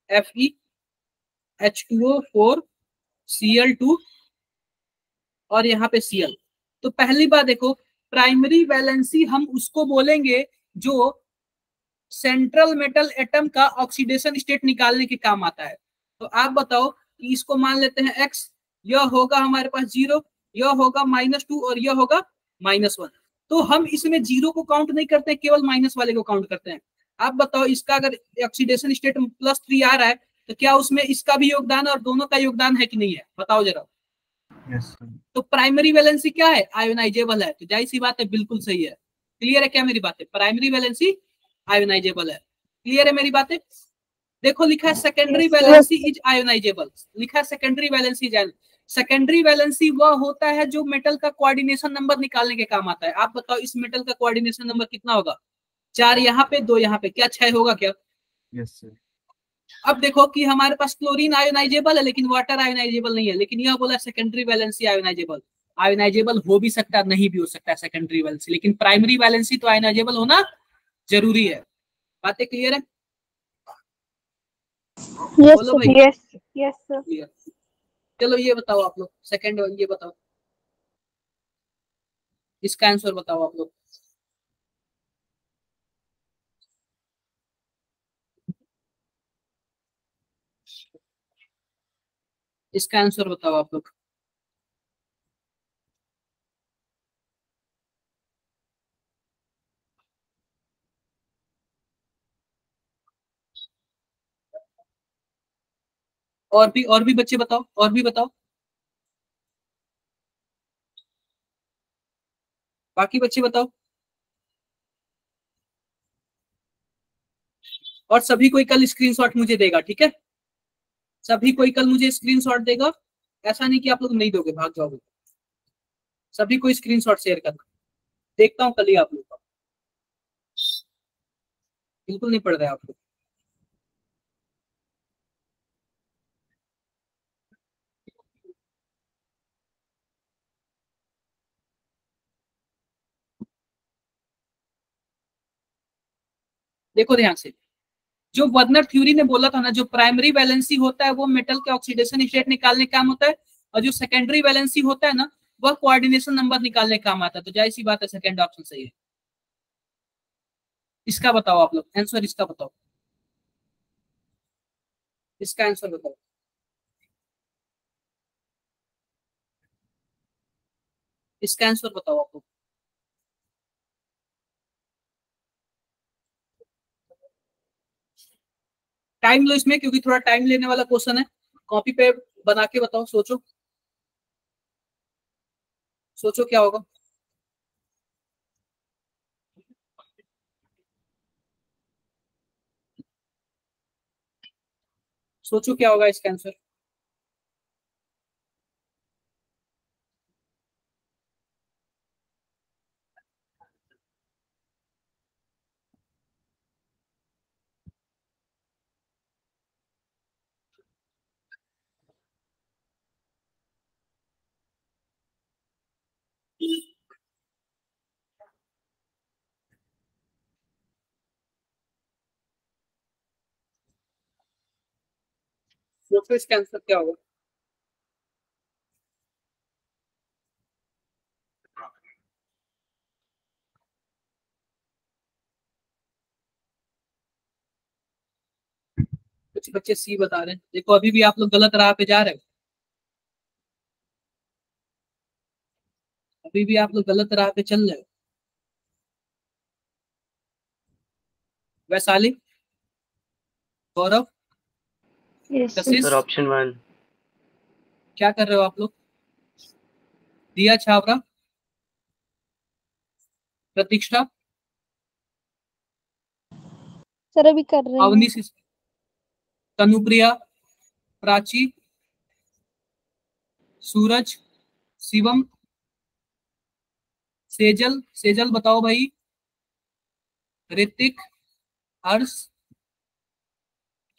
FeH2O4Cl2 और यहाँ पे Cl। तो पहली बात देखो, प्राइमरी वैलेंसी हम उसको बोलेंगे जो सेंट्रल मेटल एटम का ऑक्सीडेशन स्टेट निकालने के काम आता है। तो आप बताओ कि इसको मान लेते हैं x, यह होगा हमारे पास 0, यह होगा -2 और यह होगा -1। तो हम इसमें 0 को काउंट नहीं करते, केवल माइनस वाले को काउंट करते हैं। आप बताओ इसका अगर ऑक्सीडेशन स्टेट +3 आ रहा है तो क्या उसमें इसका भी योगदान और दोनों का योगदान है कि नहीं है, बताओ जरा। Yes, sir. तो प्राइमरी वैलेंसी क्या है, आयोनाइजेबल है, तो जाहिर सी बात है बिल्कुल सही है। क्लियर है क्या मेरी बातें, प्राइमरी वैलेंसी आयोनाइजेबल है। क्लियर है मेरी बातें। देखो लिखा है secondary Yes, sir. Valency is ionisable, लिखा है secondary valency is. Secondary valency वह होता है जो मेटल का कोऑर्डिनेशन नंबर निकालने के काम आता है। आप बताओ इस मेटल का कोऑर्डिनेशन नंबर कितना होगा, 4 यहाँ पे 2 यहाँ पे, क्या 6 होगा क्या? Yes, sir. अब देखो कि हमारे पास क्लोरीन आयोनाइजेबल है लेकिन वाटर आयोनाइजेबल नहीं है, लेकिन यह बोला सेकेंडरी वैलेंसी आयोनाइजेबल। आयोनाइजेबल हो भी सकता है, नहीं भी हो सकता है सेकेंडरी वैलेंसी, लेकिन प्राइमरी वैलेंसी तो आयोनाइजेबल होना जरूरी है। बातें क्लियर है? Yes, बोलो sir. भाई। Yes. Yes, sir. क्लियर। चलो ये बताओ आप लोग, सेकेंड ये बताओ, इसका आंसर बताओ आप लोग। इसका आंसर बताओ आप लोग। और भी बच्चे बताओ, और भी बताओ, बाकी बच्चे बताओ। और सभी कोई कल स्क्रीनशॉट मुझे देगा, ठीक है, सभी कोई कल मुझे स्क्रीनशॉट देगा। ऐसा नहीं कि आप लोग नहीं दोगे, भाग जाओगे। सभी को स्क्रीनशॉट शेयर करना, देखता हूँ कल ही आप लोग का। बिल्कुल नहीं पढ़ रहे आप लोग। देखो ध्यान से, जो वर्नर थ्योरी ने बोला था ना, जो प्राइमरी वैलेंसी होता है वो मेटल के ऑक्सीडेशन स्टेट निकालने का काम होता है, और जो सेकेंडरी वैलेंसी होता है ना वह कोऑर्डिनेशन नंबर निकालने का काम आता है। तो जाहिर सी बात है सेकंड ऑप्शन सही है। इसका बताओ आप लोग आंसर, इसका बताओ, इसका आंसर बताओ। इसका आंसर बताओ आप लोग। टाइम लो इसमें, क्योंकि थोड़ा टाइम लेने वाला क्वेश्चन है। कॉपी पे बना के बताओ, सोचो सोचो क्या होगा। सोचो क्या होगा इसका आंसर। सोचो इसका आंसर क्या होगा। कुछ बच्चे सी बता रहे हैं। देखो अभी भी आप लोग गलत राह पे जा रहे हो, अभी भी आप लोग गलत राह पे चल रहे हो। वैशाली, गौरव, Yes, sir. कशिश, Sir, option 1. क्या कर रहे हो आप लोग। दिया छावरा, प्रतीक्षा, सर अभी कर रहे हैं। अवनी, तनुप्रिया, प्राची, सूरज, शिवम, सेजल, सेजल बताओ भाई, ऋतिक, हर्ष,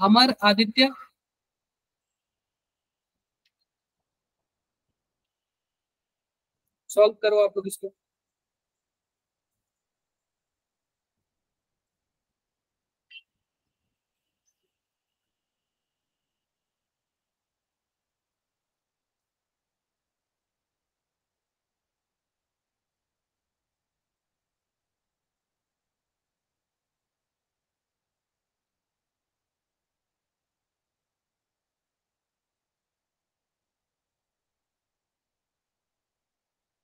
अमर, आदित्य, सॉल्व करो आप लोग इसको।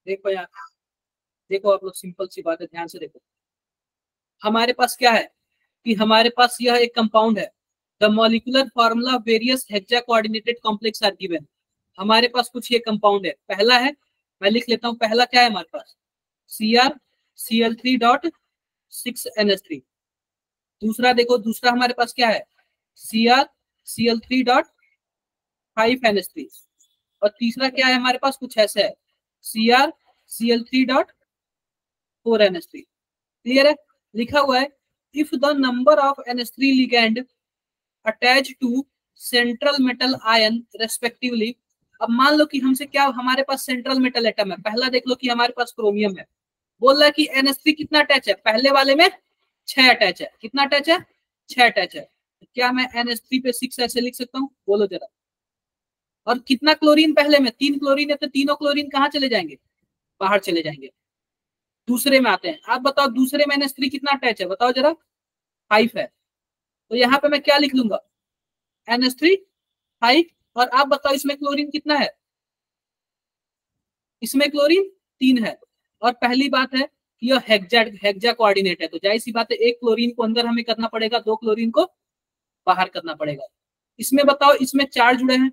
देखो यार, देखो आप लोग, सिंपल सी बात है, ध्यान से देखो। हमारे पास क्या है कि हमारे पास यह एक कंपाउंड है। The molecular formula various hexa coordinated complex are given. हमारे पास कुछ ये कंपाउंड है। पहला है, मैं लिख लेता हूं, पहला क्या है हमारे पास, CrCl3.6NH3। दूसरा देखो, दूसरा हमारे पास क्या है, CrCl3.5NH3। और तीसरा क्या है हमारे पास, कुछ ऐसा है, CrCl3.4NH3। क्लियर है, लिखा हुआ है if the number of NH3 ligand attach to central metal ion respectively. अब मान लो कि हमसे क्या, हमारे पास सेंट्रल मेटल एटम है। पहला देख लो कि हमारे पास क्रोमियम है। बोल रहा है कि NH3 कितना अटैच है, पहले वाले में 6 अटैच है। कितना अटैच है, 6 अटैच है। क्या मैं NH3 पे 6 ऐसे लिख सकता हूँ, बोलो जरा। और कितना क्लोरीन पहले में, 3 क्लोरीन है, तो तीनों क्लोरीन कहाँ चले जाएंगे, बाहर चले जाएंगे। दूसरे में आते हैं, आप बताओ दूसरे में NH3 कितना अटैच है, बताओ जरा, 5 है। तो यहाँ पे मैं क्या लिख लूंगा, NH3 5। और आप बताओ इसमें क्लोरीन कितना है, इसमें क्लोरीन 3 है। और पहली बात है कि यह हेक्सा कोऑर्डिनेट है, तो जाहिर सी बात है एक क्लोरीन को अंदर हमें करना पड़ेगा, 2 क्लोरीन को बाहर करना पड़ेगा। इसमें बताओ, इसमें 4 जुड़े हैं,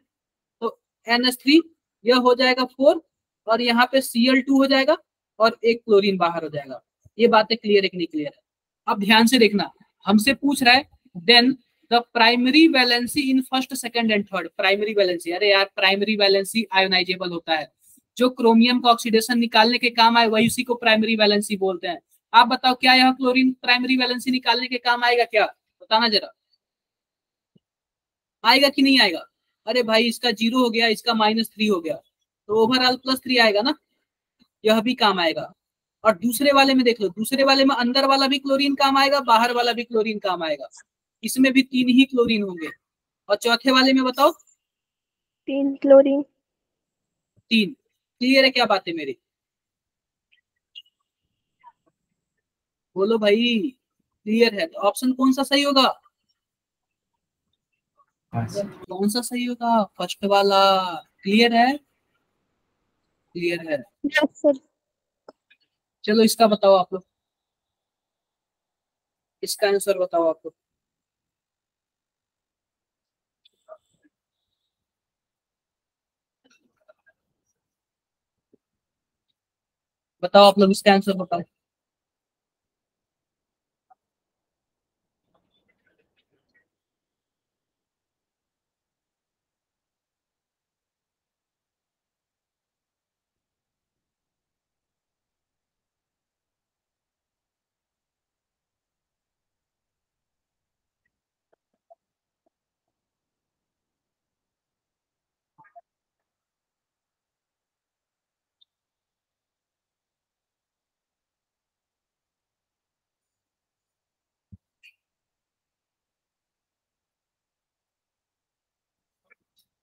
तो NH3 यह हो जाएगा 4, और यहाँ पे Cl2 हो जाएगा, और एक क्लोरीन बाहर हो जाएगा। ये बातें क्लियर है कि नहीं क्लियर है। अब ध्यान से देखना, हमसे पूछ रहा है then the primary valency in first, second and third. Primary valency, अरे यार प्राइमरी वैलेंसी आयोनाइजेबल होता है, जो क्रोमियम का ऑक्सीडेशन निकालने के काम आए वही उसी को प्राइमरी वैलेंसी बोलते हैं। आप बताओ क्या यह क्लोरीन प्राइमरी वैलेंसी निकालने के काम आएगा, क्या बताना जरा, आएगा कि नहीं आएगा। अरे भाई इसका 0 हो गया, इसका -3 हो गया, तो ओवरऑल +3 आएगा ना, यह भी काम आएगा। और दूसरे वाले में देख लो, दूसरे वाले में अंदर वाला भी क्लोरीन काम आएगा, बाहर वाला भी क्लोरीन काम आएगा। इसमें भी 3 ही क्लोरीन होंगे। और चौथे वाले में बताओ 3 क्लोरीन। 3। क्लियर है क्या बात है मेरी? बोलो भाई, क्लियर है? तो ऑप्शन कौन सा सही होगा? फर्स्ट। कौन सा सही होगा? फर्स्ट वाला। क्लियर है? क्लियर है। Yes sir. चलो इसका बताओ आप लोग, इसका आंसर बताओ आप लोग। बताओ आप लोग, इसका आंसर बताओ।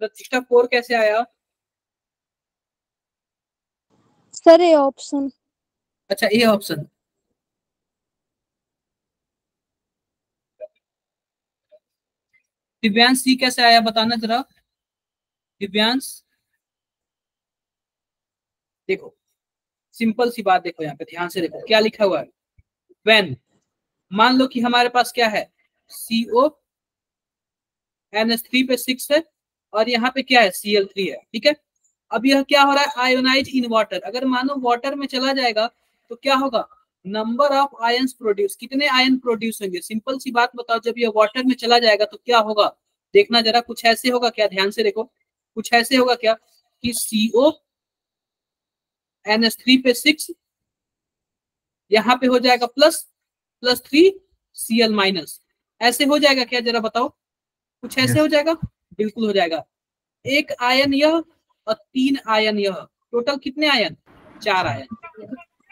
प्रतिष्ठा 4 कैसे आया? सर ये ऑप्शन। अच्छा, ये ऑप्शन। दिव्यांश सी कैसे आया बताना जरा। दिव्यांश, देखो सिंपल सी बात, देखो यहाँ पे ध्यान से देखो क्या लिखा हुआ है। व्हेन, मान लो कि हमारे पास क्या है, CO NH3 पे 6 है, और यहाँ पे क्या है, Cl3 है, ठीक है। अब यह क्या हो रहा है, आयोनाइज इन वाटर। अगर मानो वाटर में चला जाएगा तो क्या होगा, नंबर ऑफ आयंस प्रोड्यूस, कितने आयन प्रोड्यूस होंगे। सिंपल सी बात बताओ, जब यह वाटर में चला जाएगा तो क्या होगा, देखना जरा, कुछ ऐसे होगा क्या, ध्यान से देखो, कुछ ऐसे होगा क्या कि CO NH3 पे 6, यहाँ पे हो जाएगा प्लस, +3 Cl-, ऐसे हो जाएगा क्या, जरा बताओ। कुछ ऐसे हो जाएगा, बिल्कुल हो जाएगा। एक आयन यह और 3 आयन यह, टोटल कितने आयन, 4 आयन।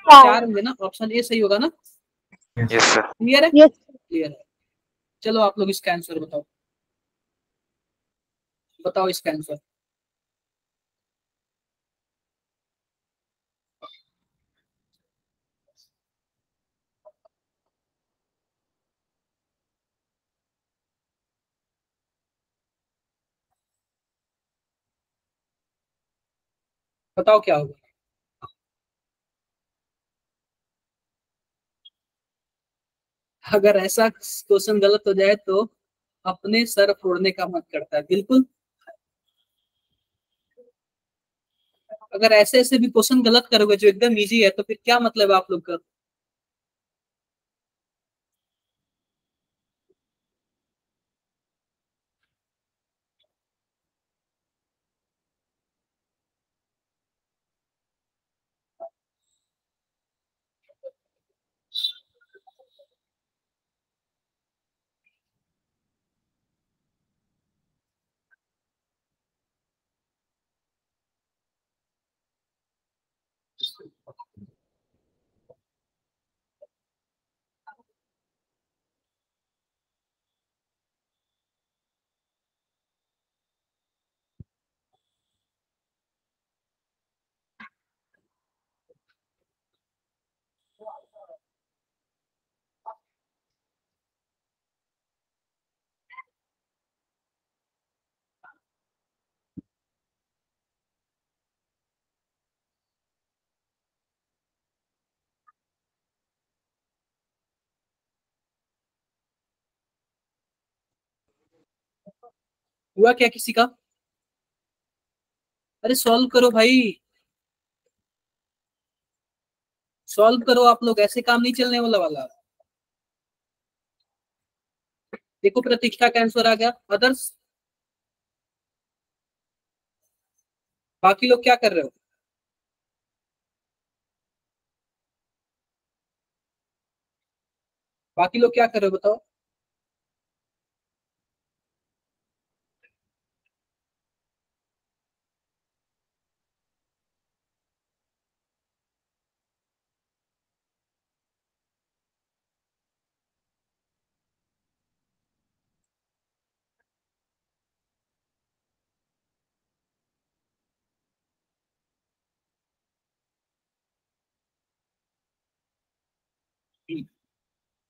4 होंगे ना, ऑप्शन ए सही होगा ना। Yes, sir. क्लियर है? यस। क्लियर है। चलो आप लोग इसका आंसर बताओ, बताओ इसका आंसर। बताओ क्या होगा। अगर ऐसा क्वेश्चन गलत हो जाए तो अपने सर फोड़ने का मन करता है, बिल्कुल। अगर ऐसे ऐसे भी क्वेश्चन गलत करोगे जो एकदम इजी है, तो फिर क्या मतलब है आप लोग का। हुआ क्या किसी का? अरे सॉल्व करो भाई, सॉल्व करो आप लोग, ऐसे काम नहीं चलने वाला। देखो प्रतीक्षा का आंसर आ गया, अदर्स बाकी लोग क्या कर रहे हो। बाकी लोग क्या कर रहे हो बताओ।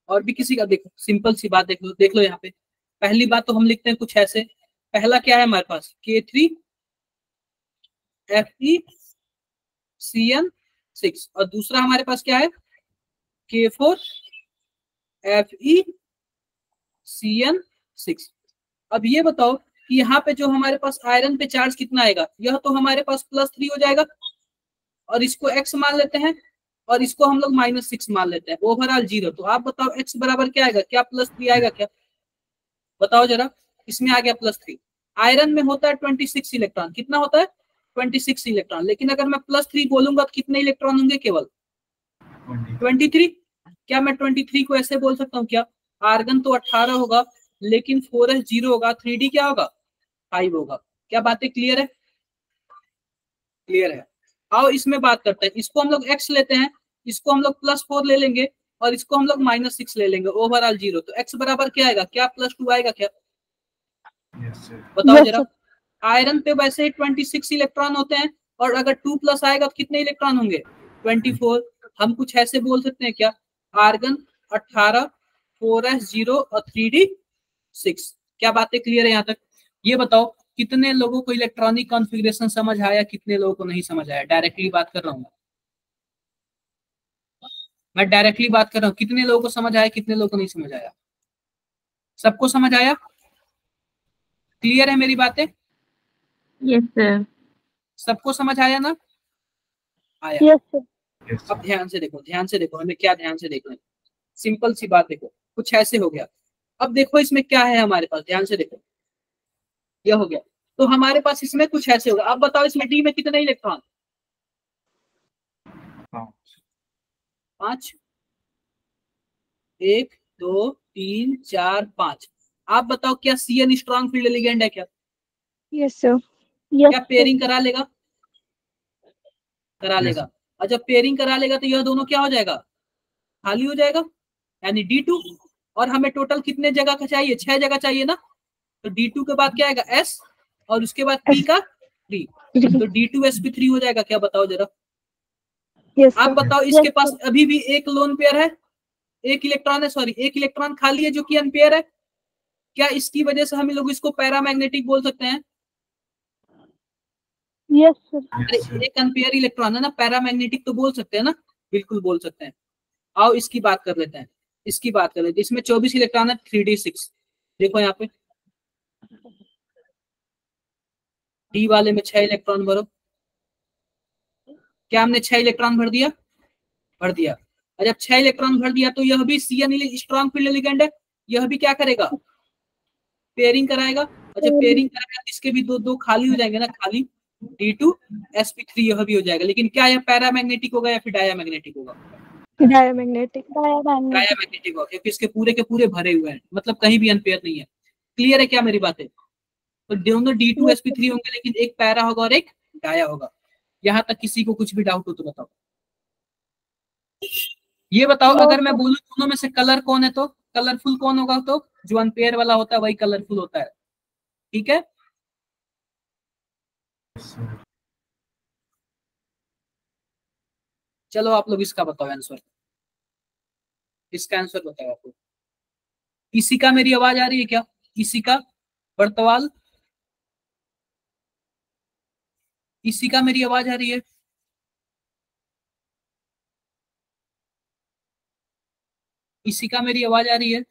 और भी किसी का देखो, सिंपल सी बात देख लो यहाँ पे। पहली बात तो हम लिखते हैं कुछ ऐसे, पहला क्या है हमारे पास, K3FeCN6, और दूसरा हमारे पास क्या है, K4FeCN6। अब ये बताओ कि यहाँ पे जो हमारे पास आयरन पे चार्ज कितना आएगा, यह तो हमारे पास +3 हो जाएगा, और इसको x मान लेते हैं, और इसको हम लोग -6 मान लेते हैं, ओवरऑल 0। तो आप बताओ x बराबर क्या आएगा, क्या +3 आएगा क्या, बताओ जरा। इसमें आ गया +3। आयरन में होता है 26 इलेक्ट्रॉन, कितना होता है 26 इलेक्ट्रॉन, लेकिन अगर मैं +3 बोलूंगा तो कितने इलेक्ट्रॉन होंगे, केवल 23। क्या मैं 23 को ऐसे बोल सकता हूँ क्या, आर्गन तो 18 होगा, लेकिन 4s 0 होगा, 3d क्या होगा 5 होगा। क्या बातें क्लियर है, क्लियर है। आओ इसमें बात करते हैं, इसको हम लोग x लेते हैं, इसको हम लोग +4 ले लेंगे, और इसको हम लोग -6 ले लेंगे, ओवरऑल 0। तो x बराबर क्या आएगा, क्या +2 आएगा क्या, Yes, sir. बताओ Yes, जरा। sir. आयरन पे वैसे ही 26 इलेक्ट्रॉन होते हैं, और अगर 2+ आएगा तो कितने इलेक्ट्रॉन होंगे 24। हम कुछ ऐसे बोल सकते हैं क्या, आर्गन 18, 4s 0 और 3d 6। क्या बातें क्लियर है यहाँ तक। ये बताओ कितने लोगों को इलेक्ट्रॉनिक कॉन्फ़िगरेशन समझ आया, कितने लोगों को नहीं समझ आया, डायरेक्टली बात कर रहा हूँ मैं डायरेक्टली बात कर रहा हूँ, कितने लोगों को समझ आया, कितने लोगों को नहीं समझ आया, सबको समझ आया, क्लियर है मेरी बातें, Yes, sir. सबको समझ आया ना, आया। Yes, sir. Yes, अब sir. ध्यान से देखो, ध्यान से देखो, हमें क्या ध्यान से देखना है, सिंपल सी बात देखो, कुछ ऐसे हो गया। अब देखो इसमें क्या है हमारे पास, ध्यान से देखो, यह हो गया। तो हमारे पास इसमें कुछ ऐसे होगा, अब बताओ इसमें डी में कितने इलेक्ट्रॉन, 5, 1 2 3 4 5। आप बताओ क्या CN स्ट्रॉन्ग फील्ड लिगेंड है क्या, Yes, sir. Yes, क्या sir. पेयरिंग करा लेगा, करा Yes, लेगा। sir. और जब पेयरिंग करा लेगा तो यह दोनों क्या हो जाएगा, खाली हो जाएगा, यानी D2। और हमें टोटल कितने जगह का चाहिए, 6 जगह चाहिए ना, तो D2 के बाद क्या आएगा S, और उसके बाद P का 3, तो D2sp3 हो जाएगा। क्या बताओ जरा, Yes, आप sir. बताओ, Yes, इसके पास sir. अभी भी एक लोन पेयर है, एक इलेक्ट्रॉन है, सॉरी एक इलेक्ट्रॉन खाली है जो कि अनपेयर है। क्या इसकी वजह से हम लोग इसको पैरामैग्नेटिक बोल सकते हैं, Yes, sir. अरे Yes, sir. एक अनपेयर इलेक्ट्रॉन है ना, पैरामैग्नेटिक तो बोल सकते हैं ना, बिल्कुल बोल सकते हैं। आओ इसकी बात कर लेते हैं, इसकी बात कर लेते हैं। इसमें 24 इलेक्ट्रॉन है, 3d6। देखो यहाँ पे डी वाले में 6 इलेक्ट्रॉन भरो, क्या हमने 6 इलेक्ट्रॉन भर दिया, भर दिया। और जब 6 इलेक्ट्रॉन भर दिया तो यह भी CN स्ट्रॉन्ग फील्ड लिगेंड है, यह भी क्या करेगा, पेयरिंग कराएगा। और जब पेयरिंग कराएगा तो इसके भी दो दो खाली हो जाएंगे ना, खाली D2sp3 यह भी हो जाएगा। लेकिन क्या यह पैरामैग्नेटिक होगा या फिर डायामैग्नेटिक होगा, Diamagnetic. Diamagnetic. डायामैग्नेटिक होगा, क्योंकि इसके पूरे के पूरे भरे हुए हैं, मतलब कहीं भी अनपेयर नहीं है। क्लियर है क्या मेरी बातें, तो दोनों Yes, sir. D2sp3 होंगे, लेकिन एक पैरा होगा और एक डाया होगा। यहाँ तक किसी को कुछ भी डाउट हो तो बताओ। ये बताओ, No, अगर मैं sir. बोलूं दोनों में से कलर कौन है, तो कलरफुल कौन होगा, तो जो अनपेयर वाला होता है वही कलरफुल होता है, ठीक है। Yes, sir. चलो आप लोग इसका बताओ आंसर, इसका आंसर बताओ आपको। इसी का मेरी आवाज आ रही है क्या, इसी का बर्तवाल, इसी का मेरी आवाज आ रही है, इसी का मेरी आवाज आ रही है।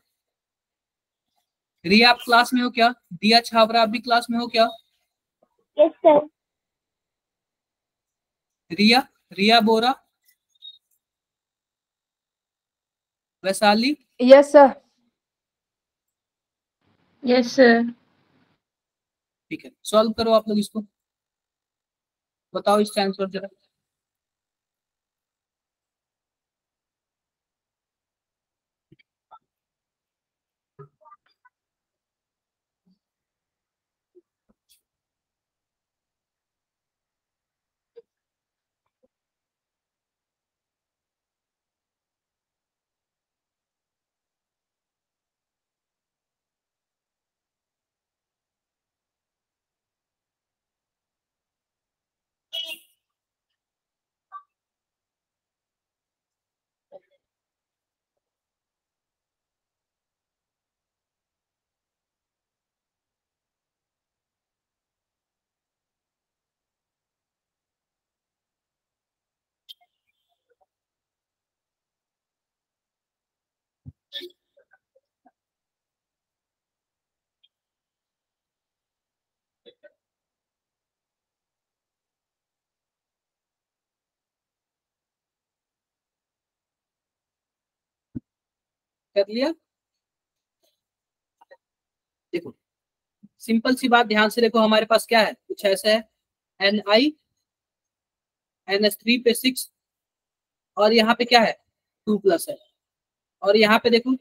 रिया आप क्लास में हो क्या, दिया छाबरा आप भी क्लास में हो क्या, Yes, sir. रिया, रिया बोरा, Vaishali, Yes, sir. Yes, sir. ठीक है। सॉल्व करो आप लोग इसको, बताओ इसका आंसर जरा। कर लिया? देखो सिंपल सी बात, ध्यान से देखो, हमारे पास क्या है, कुछ ऐसा है, Ni NH3 पे 6 और यहाँ पे क्या है 2+ है, और यहाँ पे देखो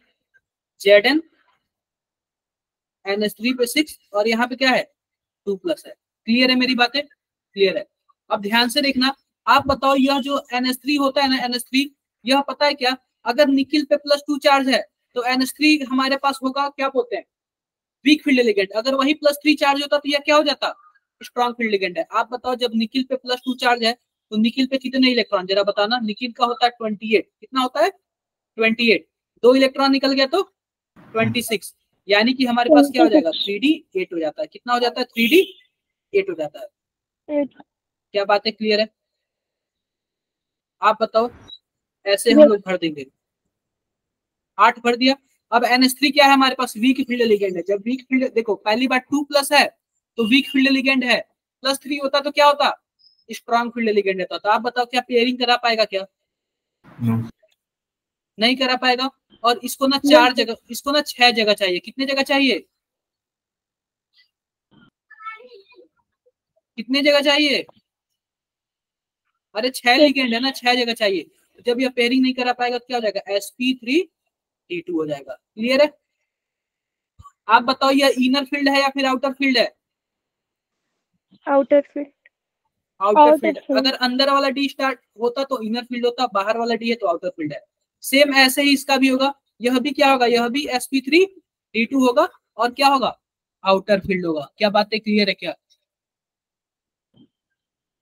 Zn NH3 पे 6 और यहाँ पे क्या है 2+ है। क्लियर है मेरी बातें? क्लियर है। अब ध्यान से देखना, आप बताओ यह जो NH3 होता है ना, NH3, यह पता है क्या, अगर निकिल पे +2 चार्ज है तो NH3 हमारे पास होगा क्या बोलते हैं, वीक फील्ड एलिगेंट। अगर वही +3 चार्ज होता तो यह क्या हो जाता, स्ट्रॉन्ग फील्ड एलिगेंट है। आप बताओ जब निकिल पे +2 चार्ज है तो निकिल पे कितने इलेक्ट्रॉन, जरा बताना। निकिल का होता है 28, कितना होता है 28, 2 इलेक्ट्रॉन निकल गया तो 26, यानी कि हमारे पास क्या हो जाएगा 3d8 हो जाता है। कितना हो जाता है 3d8 हो जाता है। क्या बातें क्लियर है? आप बताओ, ऐसे हम लोग भर देंगे। 8 भर दिया। अब NH3 क्या है हमारे पास, वीक फील्ड एलिगेंट है। जब वीक फील्ड, देखो पहली बार 2+ है तो वीक फील्ड एलिगेंट है, +3 होता तो क्या होता, स्ट्रॉन्ग फील्ड एलिगेंट होता। तो आप बताओ क्या पेयरिंग करा पाएगा क्या? No. नहीं करा पाएगा। और इसको ना 4 जगह, इसको ना 6 जगह चाहिए। कितने जगह चाहिए, कितने जगह चाहिए? अरे 6 लिगेंड है ना, 6 जगह चाहिए। तो जब यह पेयरिंग नहीं करा पाएगा तो क्या हो जाएगा, sp3d2 हो जाएगा। क्लियर है? आप बताओ यह इनर फील्ड है या फिर आउटर फील्ड है? Outer field. Outer field. अगर अंदर वाला डी स्टार्ट होता तो इनर फील्ड होता, बाहर वाला डी है तो आउटर फील्ड है। सेम ऐसे ही इसका भी होगा, यह भी क्या होगा, यह भी sp3d2 होगा और क्या होगा, आउटर फील्ड होगा। क्या बातें क्लियर है क्या?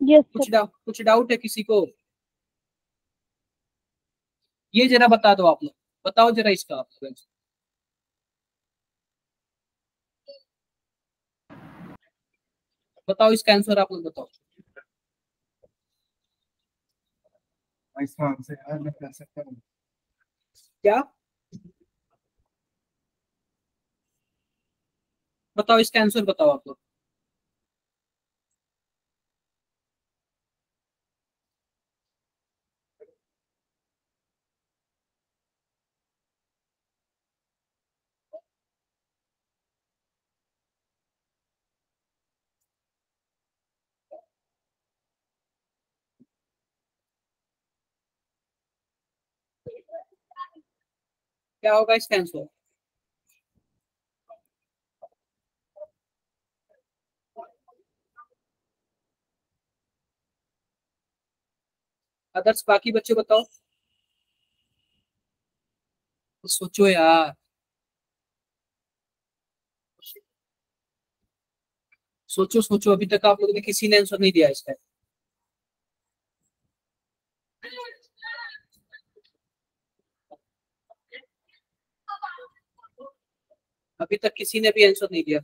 यस कुछ डाउट है किसी को? ये जरा बता दो आप लोग, बताओ जरा इसका आप लोग। बताओ इसका आंसर आप लोग बताओ। इसका आंसर यार मैं कर सकता हूँ। क्या बताओ इसका आंसर बताओ आप लोग। क्या होगा इसका आंसर? अदर्स बाकी बच्चे बताओ, सोचो यार, सोचो सोचो, अभी तक आप लोगों ने किसी ने आंसर नहीं दिया इसका। अभी तक किसी ने भी आंसर नहीं दिया।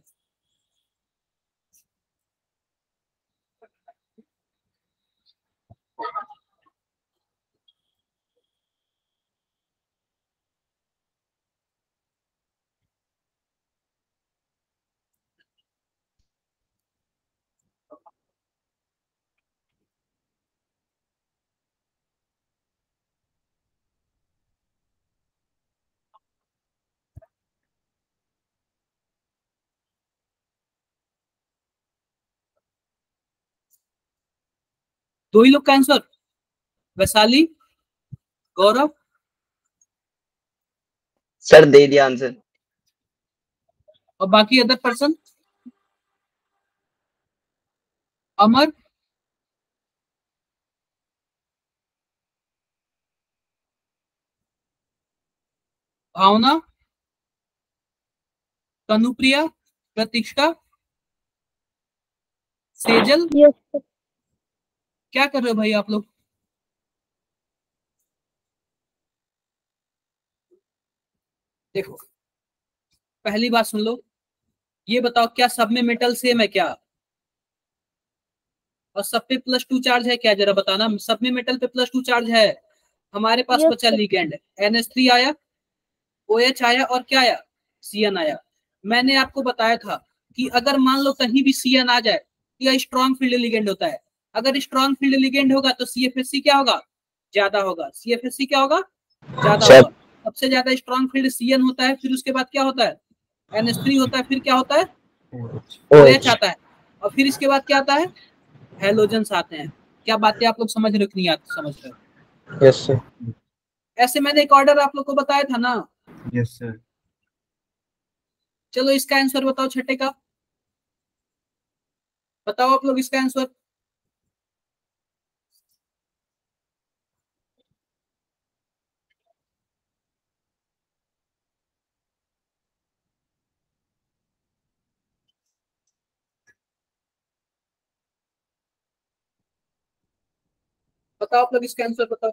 दो ही लोग का आंसर, वैशाली, गौरव, सर दे दिया आंसर। और बाकी other person, Amar, Bhavna, Tanupriya, Pratiksha, Sejal. Yes sir. क्या कर रहे हो भाई आप लोग? देखो पहली बात सुन लो, ये बताओ क्या सब में मेटल सेम है क्या, और सब पे +2 चार्ज है क्या, जरा बताना। सब में मेटल पे +2 चार्ज है। हमारे पास Yes, बचा sir. लिगेंड, NH3 आया, OH आया और क्या आया, CN आया। मैंने आपको बताया था कि अगर मान लो कहीं भी CN आ जाए तो यह स्ट्रॉन्ग फील्ड लिगेंड होता है। अगर स्ट्रॉन्ग फील्ड लिगेंड होगा तो CFSC क्या होगा, ज्यादा होगा। CFSC क्या होगा, ज्यादा होगा। सबसे ज्यादा स्ट्रॉन्ग फील्ड CN होता है, फिर उसके बाद क्या होता है, NH3 होता है, फिर क्या होता है, OH आता है, और फिर इसके बाद क्या आता है, हैलोजेंस आते हैं। क्या बातें आप लोग समझ रहे हो कि नहीं समझ रहे हो? Yes sir. ऐसे मैंने एक ऑर्डर आप लोग को बताया था ना। Yes sir. चलो इसका आंसर बताओ, छठे का बताओ आप लोग इसका आंसर। बताओ आप लोग इसका आंसर बताओ।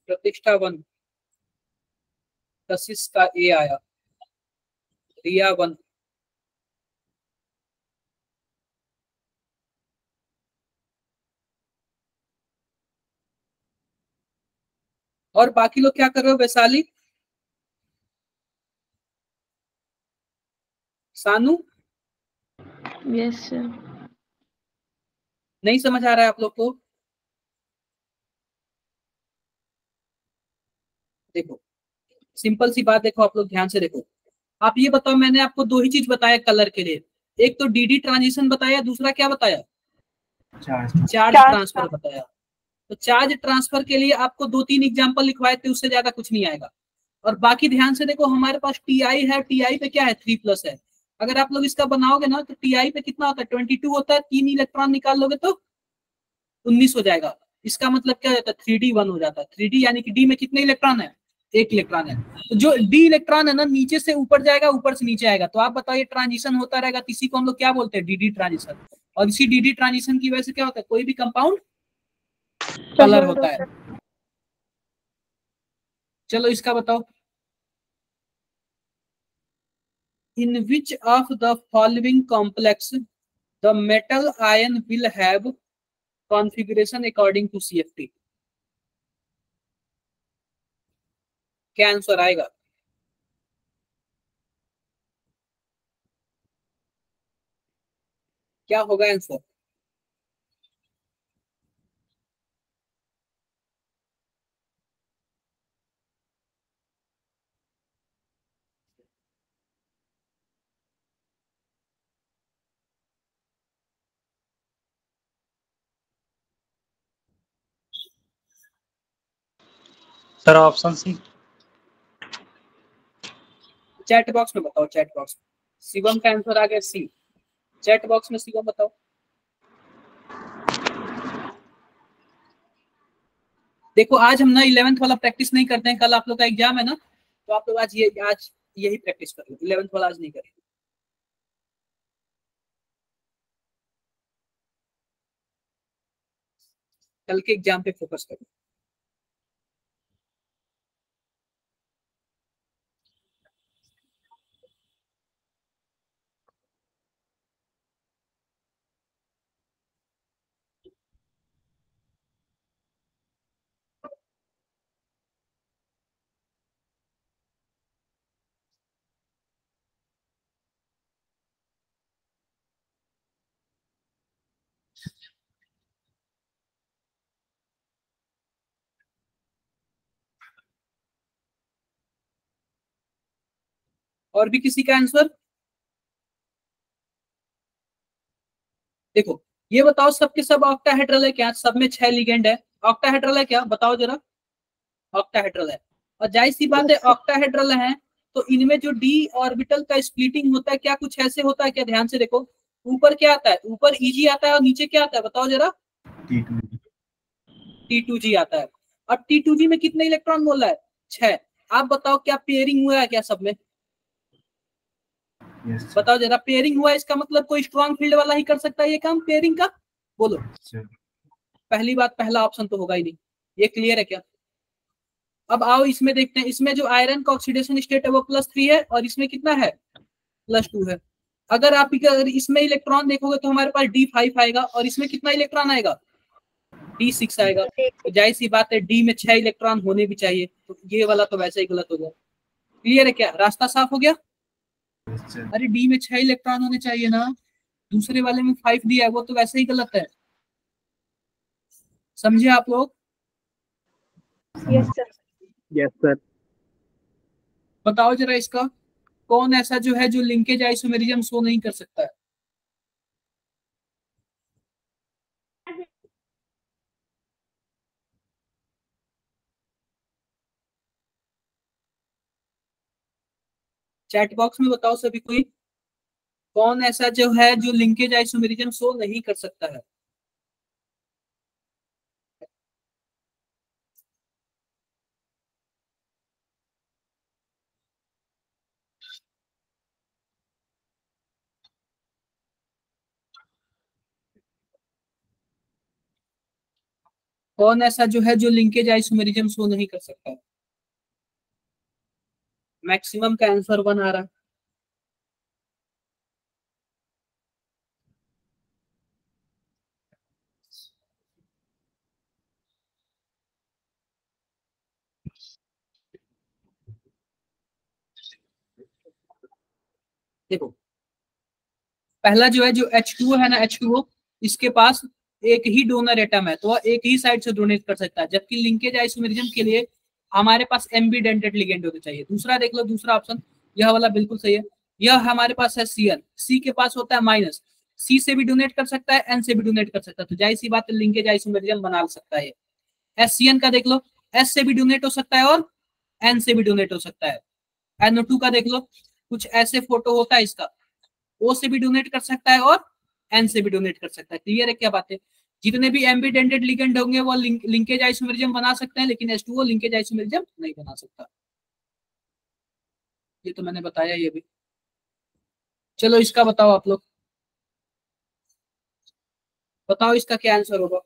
प्रतिष्ठा 1, कशिश का A आया, रिया 1, और बाकी लोग क्या कर रहे हो, वैशाली, सानू, यस सर। नहीं समझ आ रहा है आप लोग को? देखो सिंपल सी बात, देखो आप लोग ध्यान से देखो। आप ये बताओ, मैंने आपको दो ही चीज बताया कलर के लिए, एक तो DD ट्रांजिशन बताया, दूसरा क्या बताया, चार्ज ट्रांसफर बताया। तो चार्ज ट्रांसफर के लिए आपको 2-3 एग्जांपल लिखवाए थे, उससे ज्यादा कुछ नहीं आएगा। और बाकी ध्यान से देखो, हमारे पास TI है, TI पे क्या है, 3+ है। अगर आप लोग इसका बनाओगे ना तो TI पे कितना होता है, 22 होता है। 3 इलेक्ट्रॉन निकाल लोगे तो 19 हो जाएगा। इसका मतलब क्या होता है, 3D1 हो जाता है। 3D यानी कि D में कितने इलेक्ट्रॉन है, 1 इलेक्ट्रॉन है। तो जो D इलेक्ट्रॉन है ना, नीचे से ऊपर जाएगा, ऊपर से नीचे आएगा। तो आप बताइए, ट्रांजिशन होता रहेगा, तो इसी को हम लोग क्या बोलते हैं, DD ट्रांजिशन। और इसी DD ट्रांजिशन की वजह से क्या होता है, कोई भी कंपाउंड कलर होता है। चलो इसका बताओ, in which of the following complex the metal ion will have configuration according to CFT। क्या आंसर आएगा, क्या होगा answer? Sir option C. Chat box में बताओ, चैट बॉक्स में। शिवम का आंसर आ गया C। चैट बॉक्स में शिवम बताओ। देखो आज हम ना 11th वाला प्रैक्टिस नहीं करते हैं, कल आप लोग का एग्जाम है ना, तो आप लोग आज यही प्रैक्टिस कर लो। 11th वाला आज नहीं करेंगे। कल के एग्जाम पे फोकस करो। और भी किसी का आंसर? देखो ये बताओ, सबके सब ऑक्टाहेड्रल है क्या, सब में 6 लिगेंड है, ऑक्टाहेड्रल है क्या, बताओ जरा। ऑक्टाहेड्रल है, और जाहिर सी बात है ऑक्टाहेड्रल है तो इनमें जो D ऑर्बिटल का स्प्लिटिंग होता है, क्या कुछ ऐसे होता है क्या? ध्यान से देखो, ऊपर क्या आता है, ऊपर EG आता है, और नीचे क्या आता है, बताओ जरा। T2G आता है। और T2G में कितने इलेक्ट्रॉन बोल रहा है, 6। आप बताओ क्या पेयरिंग हुआ है क्या सब में? Yes, sir. बताओ जरा, पेयरिंग हुआ है इसका मतलब कोई स्ट्रॉन्ग फील्ड वाला ही कर सकता है ये काम पेयरिंग का? बोलो। Sir. पहली बात, पहला ऑप्शन तो होगा ही नहीं। ये क्लियर है क्या? अब आओ इसमें देखते हैं, इसमें जो आयरन का ऑक्सीडेशन स्टेट है वो +3 है और इसमें कितना है? +2 है। अगर आप अगर इसमें इलेक्ट्रॉन देखोगे तो हमारे पास D5 आएगा और इसमें कितना इलेक्ट्रॉन आएगा? D6 आएगा। तो जाहिर सी बात है D में 6 इलेक्ट्रॉन होने भी चाहिए, तो ये वाला तो वैसे ही गलत हो गया। क्लियर है क्या? रास्ता साफ हो गया? Yes, sir. अरे D में 6 इलेक्ट्रॉन होने चाहिए ना, दूसरे वाले में 5 दिया है, वो तो वैसे ही गलत है। समझे आप लोग? Yes, sir. Yes, sir. बताओ जरा इसका, कौन ऐसा जो है जो लिंकेज आइसोमेरिज्म शो नहीं कर सकता है? चैट बॉक्स में बताओ सभी कोई, कौन ऐसा जो है जो लिंकेज आइसोमेरिज्म शो नहीं कर सकता है? कौन ऐसा जो है जो लिंकेज आइसोमेरिज्म शो नहीं कर सकता है? मैक्सिमम का आंसर 1 आ रहा है। देखो, पहला जो है जो H2O है ना, H2O, इसके पास एक ही डोनर एटम है तो वह एक ही साइड से डोनेट कर सकता है, जबकि लिंकेज आइसोमेरिज्म के लिए हमारे पास एम्बीडेंटेड लिगेंड होना चाहिए। दूसरा देख लो, दूसरा ऑप्शन यह वाला बिल्कुल सही है। यह हमारे पास है Cn, C के पास होता है माइनस, C से भी डोनेट कर सकता है, N से भी डोनेट कर सकता है, तो जाहिर सी बात है लिंकेज आइसोमेरिज्म बना सकता है। SCN का देख लो, S से भी डोनेट हो सकता है और N से भी डोनेट हो सकता है। NO2 का देख लो, कुछ ऐसे फोटो होता है इसका, O से भी डोनेट कर सकता है और N से भी डोनेट कर सकता है। क्लियर है क्या बातें? जितने भी एम्बीडेंटेड लिगेंड होंगे वो लिंकेज आइसोमेरिज्म बना सकते हैं, लेकिन H2O लिंकेज आइसोमेरिज्म नहीं बना सकता। ये तो मैंने बताया ये भी। चलो इसका बताओ आप लोग, बताओ इसका क्या आंसर होगा?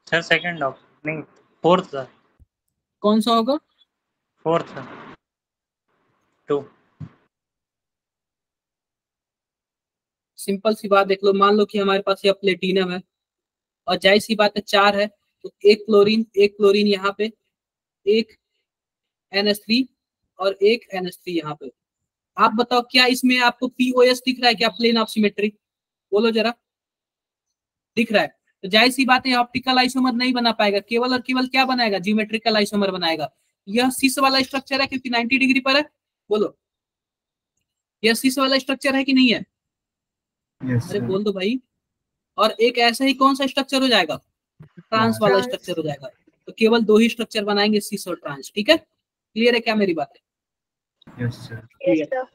सर सेकंड ऑप्शन नहीं, फोर्थ सर। कौन सा होगा? Fourth sir, 2। सिंपल सी बात देख लो, मान लो कि हमारे पास ये प्लेटिनम है और जाहिर सी बात है 4 है, तो एक क्लोरीन यहाँ पे, एक NH3 और एक NH3 यहाँ पे। आप बताओ क्या इसमें आपको POS दिख रहा है क्या? प्लेन ऑफ सिमेट्री, बोलो जरा, दिख रहा है? तो जाहिर सी बात है ऑप्टिकल आइसोमर नहीं बना पाएगा, केवल और केवल क्या बनाएगा? ज्योमेट्रिकल आइसोमर बनाएगा। यह सिस वाला स्ट्रक्चर है क्योंकि 90 डिग्री पर है, बोलो यह सिस वाला स्ट्रक्चर है कि नहीं है? Yes, अरे sir. बोल दो भाई। और एक ऐसा ही कौन सा स्ट्रक्चर हो जाएगा? ट्रांस वाला Trans. स्ट्रक्चर हो जाएगा। तो केवल 2 ही स्ट्रक्चर बनाएंगे, सिस और ट्रांस। ठीक है, क्लियर है क्या मेरी बात है? Yes, sir. Yes, sir.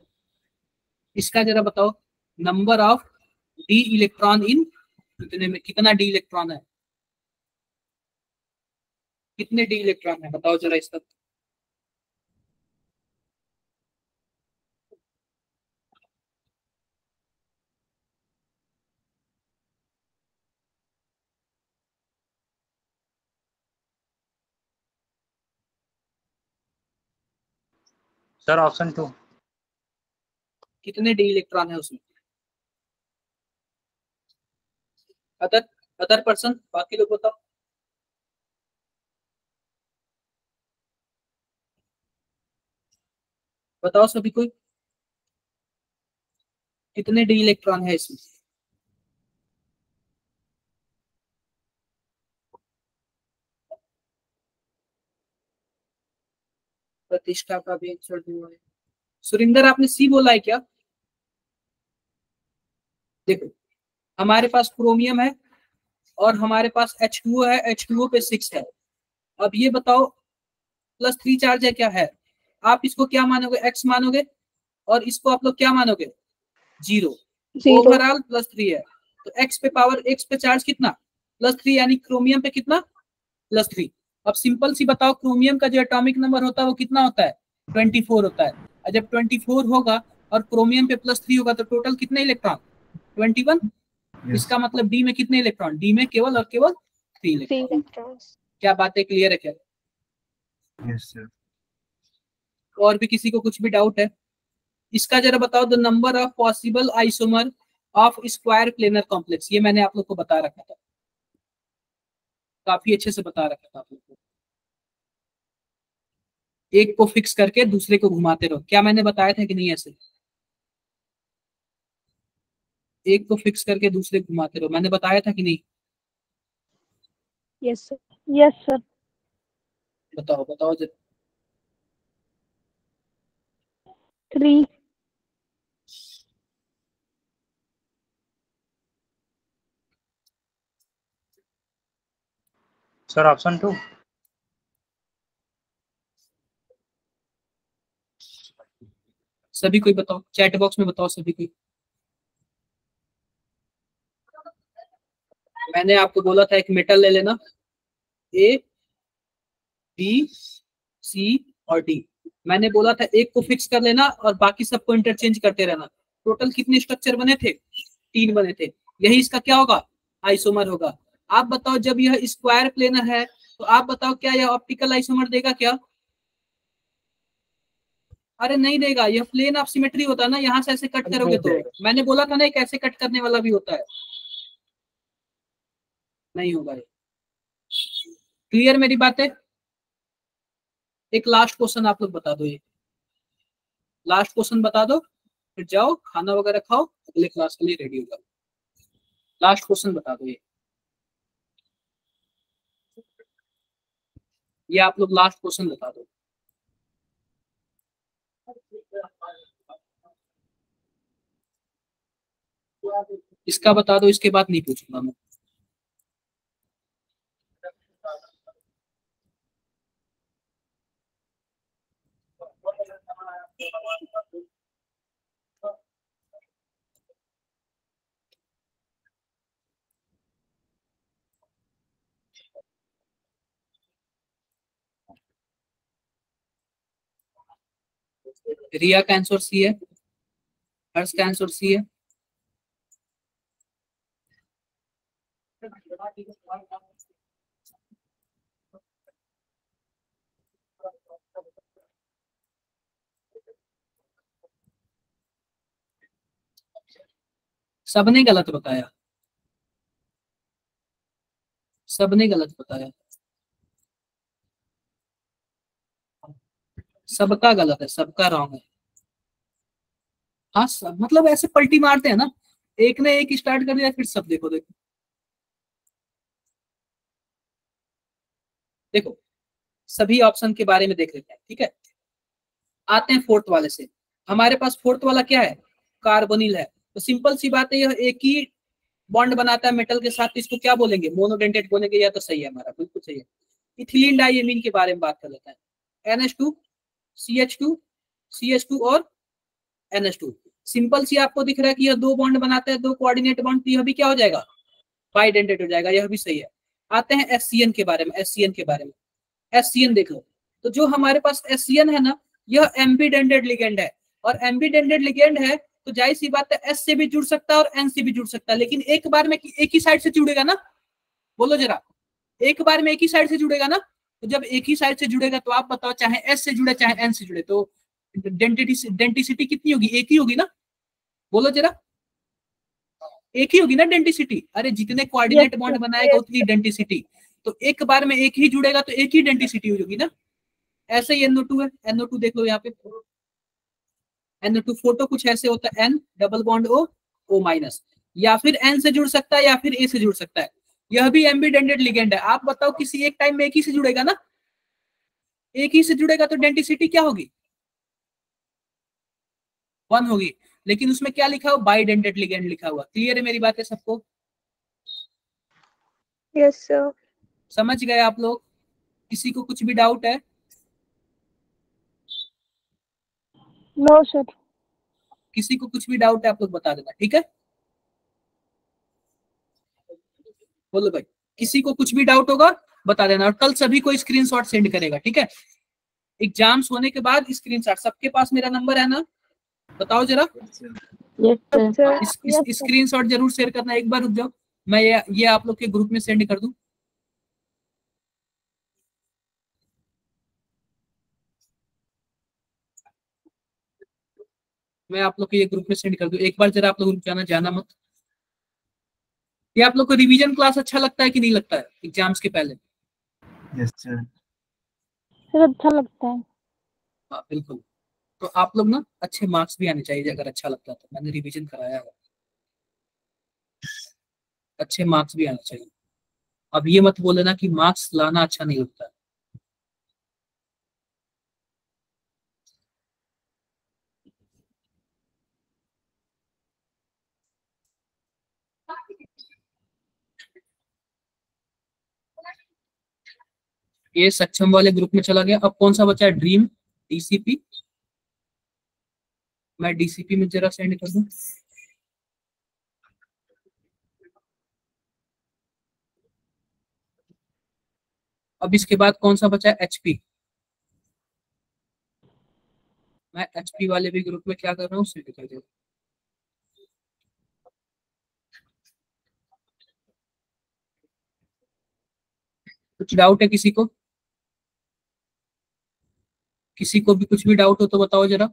इसका जरा बताओ, number of D electron in, कितने में कितना डी इलेक्ट्रॉन है? कितने डी इलेक्ट्रॉन है बताओ जरा इसका। Sir option 2। कितने डी इलेक्ट्रॉन है उसमें? अदर अदर पर्सन, बाकी लोग बताओ। बताओ सभी कोई। कितने डी इलेक्ट्रॉन है इसमें? प्रतिष्ठा का भी आंसर हुआ है। सुरिंदर आपने सी बोला है क्या? देखो हमारे पास क्रोमियम है और हमारे पास H2O है, H2O पे 6 है। अब ये बताओ +3 चार्ज है क्या है? आप इसको क्या मानोगे? X मानोगे और इसको आप लोग क्या मानोगे? 0। ओवरऑल +3 है तो X पे चार्ज कितना? +3, यानी क्रोमियम पे कितना? +3। अब सिंपल सी बताओ, क्रोमियम का जो एटॉमिक नंबर होता है वो कितना होता है? 24 होता है। और जब 24 होगा और क्रोमियम पे +3 होगा तो टोटल कितने इलेक्ट्रॉन? 21। इसका मतलब डी में कितने इलेक्ट्रॉन? डी में केवल और केवल 3 इलेक्ट्रॉन। क्या बातें क्लियर है क्या? Yes sir. और भी किसी को कुछ भी डाउट है? इसका जरा बताओ, the number of possible isomer of square planar complex. ये मैंने आप लोग को बता रखा था, काफी अच्छे से बता रखा था आप लोग को। एक को फिक्स करके दूसरे को घुमाते रहो, क्या मैंने बताया था कि नहीं? ऐसे एक को फिक्स करके दूसरे को घुमाते रहो, मैंने बताया था कि नहीं? Yes sir. Yes sir. बताओ बताओ जरा। 3। Sir option 2। सभी कोई बताओ, चैट बॉक्स में बताओ सभी कोई। मैंने आपको बोला था एक मेटल ले लेना, A, B, C और D। मैंने बोला था एक को फिक्स कर लेना और बाकी सबको इंटरचेंज करते रहना। टोटल कितने स्ट्रक्चर बने थे? 3 बने थे। यही इसका क्या होगा? आइसोमर होगा। आप बताओ, जब यह स्क्वायर प्लेनर है तो आप बताओ क्या यह ऑप्टिकल आइसोमर देगा क्या? अरे नहीं देगा, यह प्लेन ऑफ सिमेट्री होता है ना, यहाँ से ऐसे कट करोगे तो। मैंने बोला था ना एक ऐसे कट करने वाला भी होता है, नहीं होगा ये। क्लियर मेरी बात है? एक लास्ट क्वेश्चन आप लोग बता दो, ये लास्ट क्वेश्चन बता दो, फिर जाओ खाना वगैरह खाओ, अगले क्लास के लिए रेडी होगा। लास्ट क्वेश्चन बता दो, ये आप लोग लास्ट क्वेश्चन बता दो। इसका बता दो, इसके बाद नहीं पूछूंगा मैं। रिया का आंसर सी है, हर्ष का आंसर सी है। सबने गलत बताया, सबने गलत बताया, सबका गलत है, सबका रॉन्ग है। हाँ सब मतलब ऐसे पलटी मारते हैं ना, एक ने एक स्टार्ट कर दिया फिर सब देखो देखो देखो। सभी ऑप्शन के बारे में देख लेते हैं, ठीक है। आते हैं फोर्थ वाले से। हमारे पास फोर्थ वाला क्या है? कार्बोनिल है। तो सिंपल सी बात है, यह एक ही बॉन्ड बनाता है मेटल के साथ, तो इसको क्या बोलेंगे? मोनोडेंटेट बोलेंगे, या तो सही है हमारा, बिल्कुल सही है। इथिलीन डाइएमीन के बारे में बात कर लेते हैं। NH2, CH2, CH2 और NH2। सिंपल सी आपको दिख रहा है कि यह 2 बॉन्ड बनाता है, 2 कोऑर्डिनेट बॉन्ड, तो यह भी क्या हो जाएगा? बाइडेंटेट हो जाएगा, यह भी सही है। आते हैं SCN के बारे में। SCN के बारे में, SCN देख लो। तो जो हमारे पास SCN है ना, यह एम्बीडेंटेड लिगेंड है, और एम्बीडेंटेड लिगेंड है तो जाहिर सी बात है S से भी जुड़ सकता है और N से भी जुड़ सकता है, लेकिन एक बार में एक ही साइड से जुड़ेगा ना? बोलो जरा, एक बार में एक ही साइड से जुड़ेगा ना? तो जब एक ही साइड से जुड़ेगा तो आप बताओ, चाहे S से जुड़े चाहे N से जुड़े, तो डेंटिसिटी कितनी होगी? एक ही होगी ना? बोलो जरा, एक ही होगी ना डेंटिसिटी? अरे जितने कोऑर्डिनेट बॉन्ड बनाएगा उतनी डेंटिसिटी, तो एक बार में एक ही जुड़ेगा तो एक ही डेंटिसिटी होगी ना। ऐसे ही NO2 है, NO2 देख लो यहाँ पे, NO2 फोटो कुछ ऐसे होता है, N double bond O O minus, या फिर N से जुड़ सकता है या फिर A से जुड़ सकता है। यह भी एम्बीडेंटेड लिगेंड है। आप बताओ किसी एक टाइम में एक ही से जुड़ेगा ना, एक ही से जुड़ेगा तो डेंसिटी क्या होगी, 1 होगी। लेकिन उसमें क्या लिखा हुआ, बाइडेंटेड लिगेंड लिखा हुआ। क्लियर है मेरी बात है सबको? Yes, sir. समझ गए आप लोग? किसी को कुछ भी डाउट है? No, sir. किसी को कुछ भी डाउट है आप लोग बता देना, ठीक है? बोलो भाई, किसी को कुछ भी डाउट होगा बता देना, और कल सभी को स्क्रीनशॉट सेंड करेगा, ठीक है? एग्जाम्स होने के बाद स्क्रीनशॉट, सबके पास मेरा नंबर है ना? बताओ जरा। Yes, sir. स्क्रीनशॉट जरूर शेयर करना। एक बार रुक जाओ, मैं ये आप लोग के ग्रुप में सेंड कर दूं। मैं आप लोग के ये ग्रुप में सेंड कर दूं। एक बार जरा आप लोग रुक जाना, जाना मत। ये आप लोग को रिवीजन क्लास अच्छा लगता है कि नहीं लगता है एग्जाम्स के पहले? Yes sir. सर अच्छा लगता है। हाँ बिल्कुल। तो आप लोग ना अच्छे मार्क्स भी आने चाहिए अगर अच्छा लगता है तो। मैंने रिवीजन कराया है, अच्छे मार्क्स भी आने चाहिए। अब ये मत बोले ना कि मार्क्स लाना अच्छा नहीं लगता है। ये सक्षम वाले ग्रुप में चला गया। अब कौन सा बचा है, ड्रीम, DCP। मैं DCP में जरा सेंड कर दूं। अब इसके बाद कौन सा बचा है, HP। मैं HP वाले भी ग्रुप में क्या कर रहा हूँ, सेंड कर दे। कुछ डाउट है किसी को? किसी को भी कुछ भी डाउट हो तो बताओ जरा।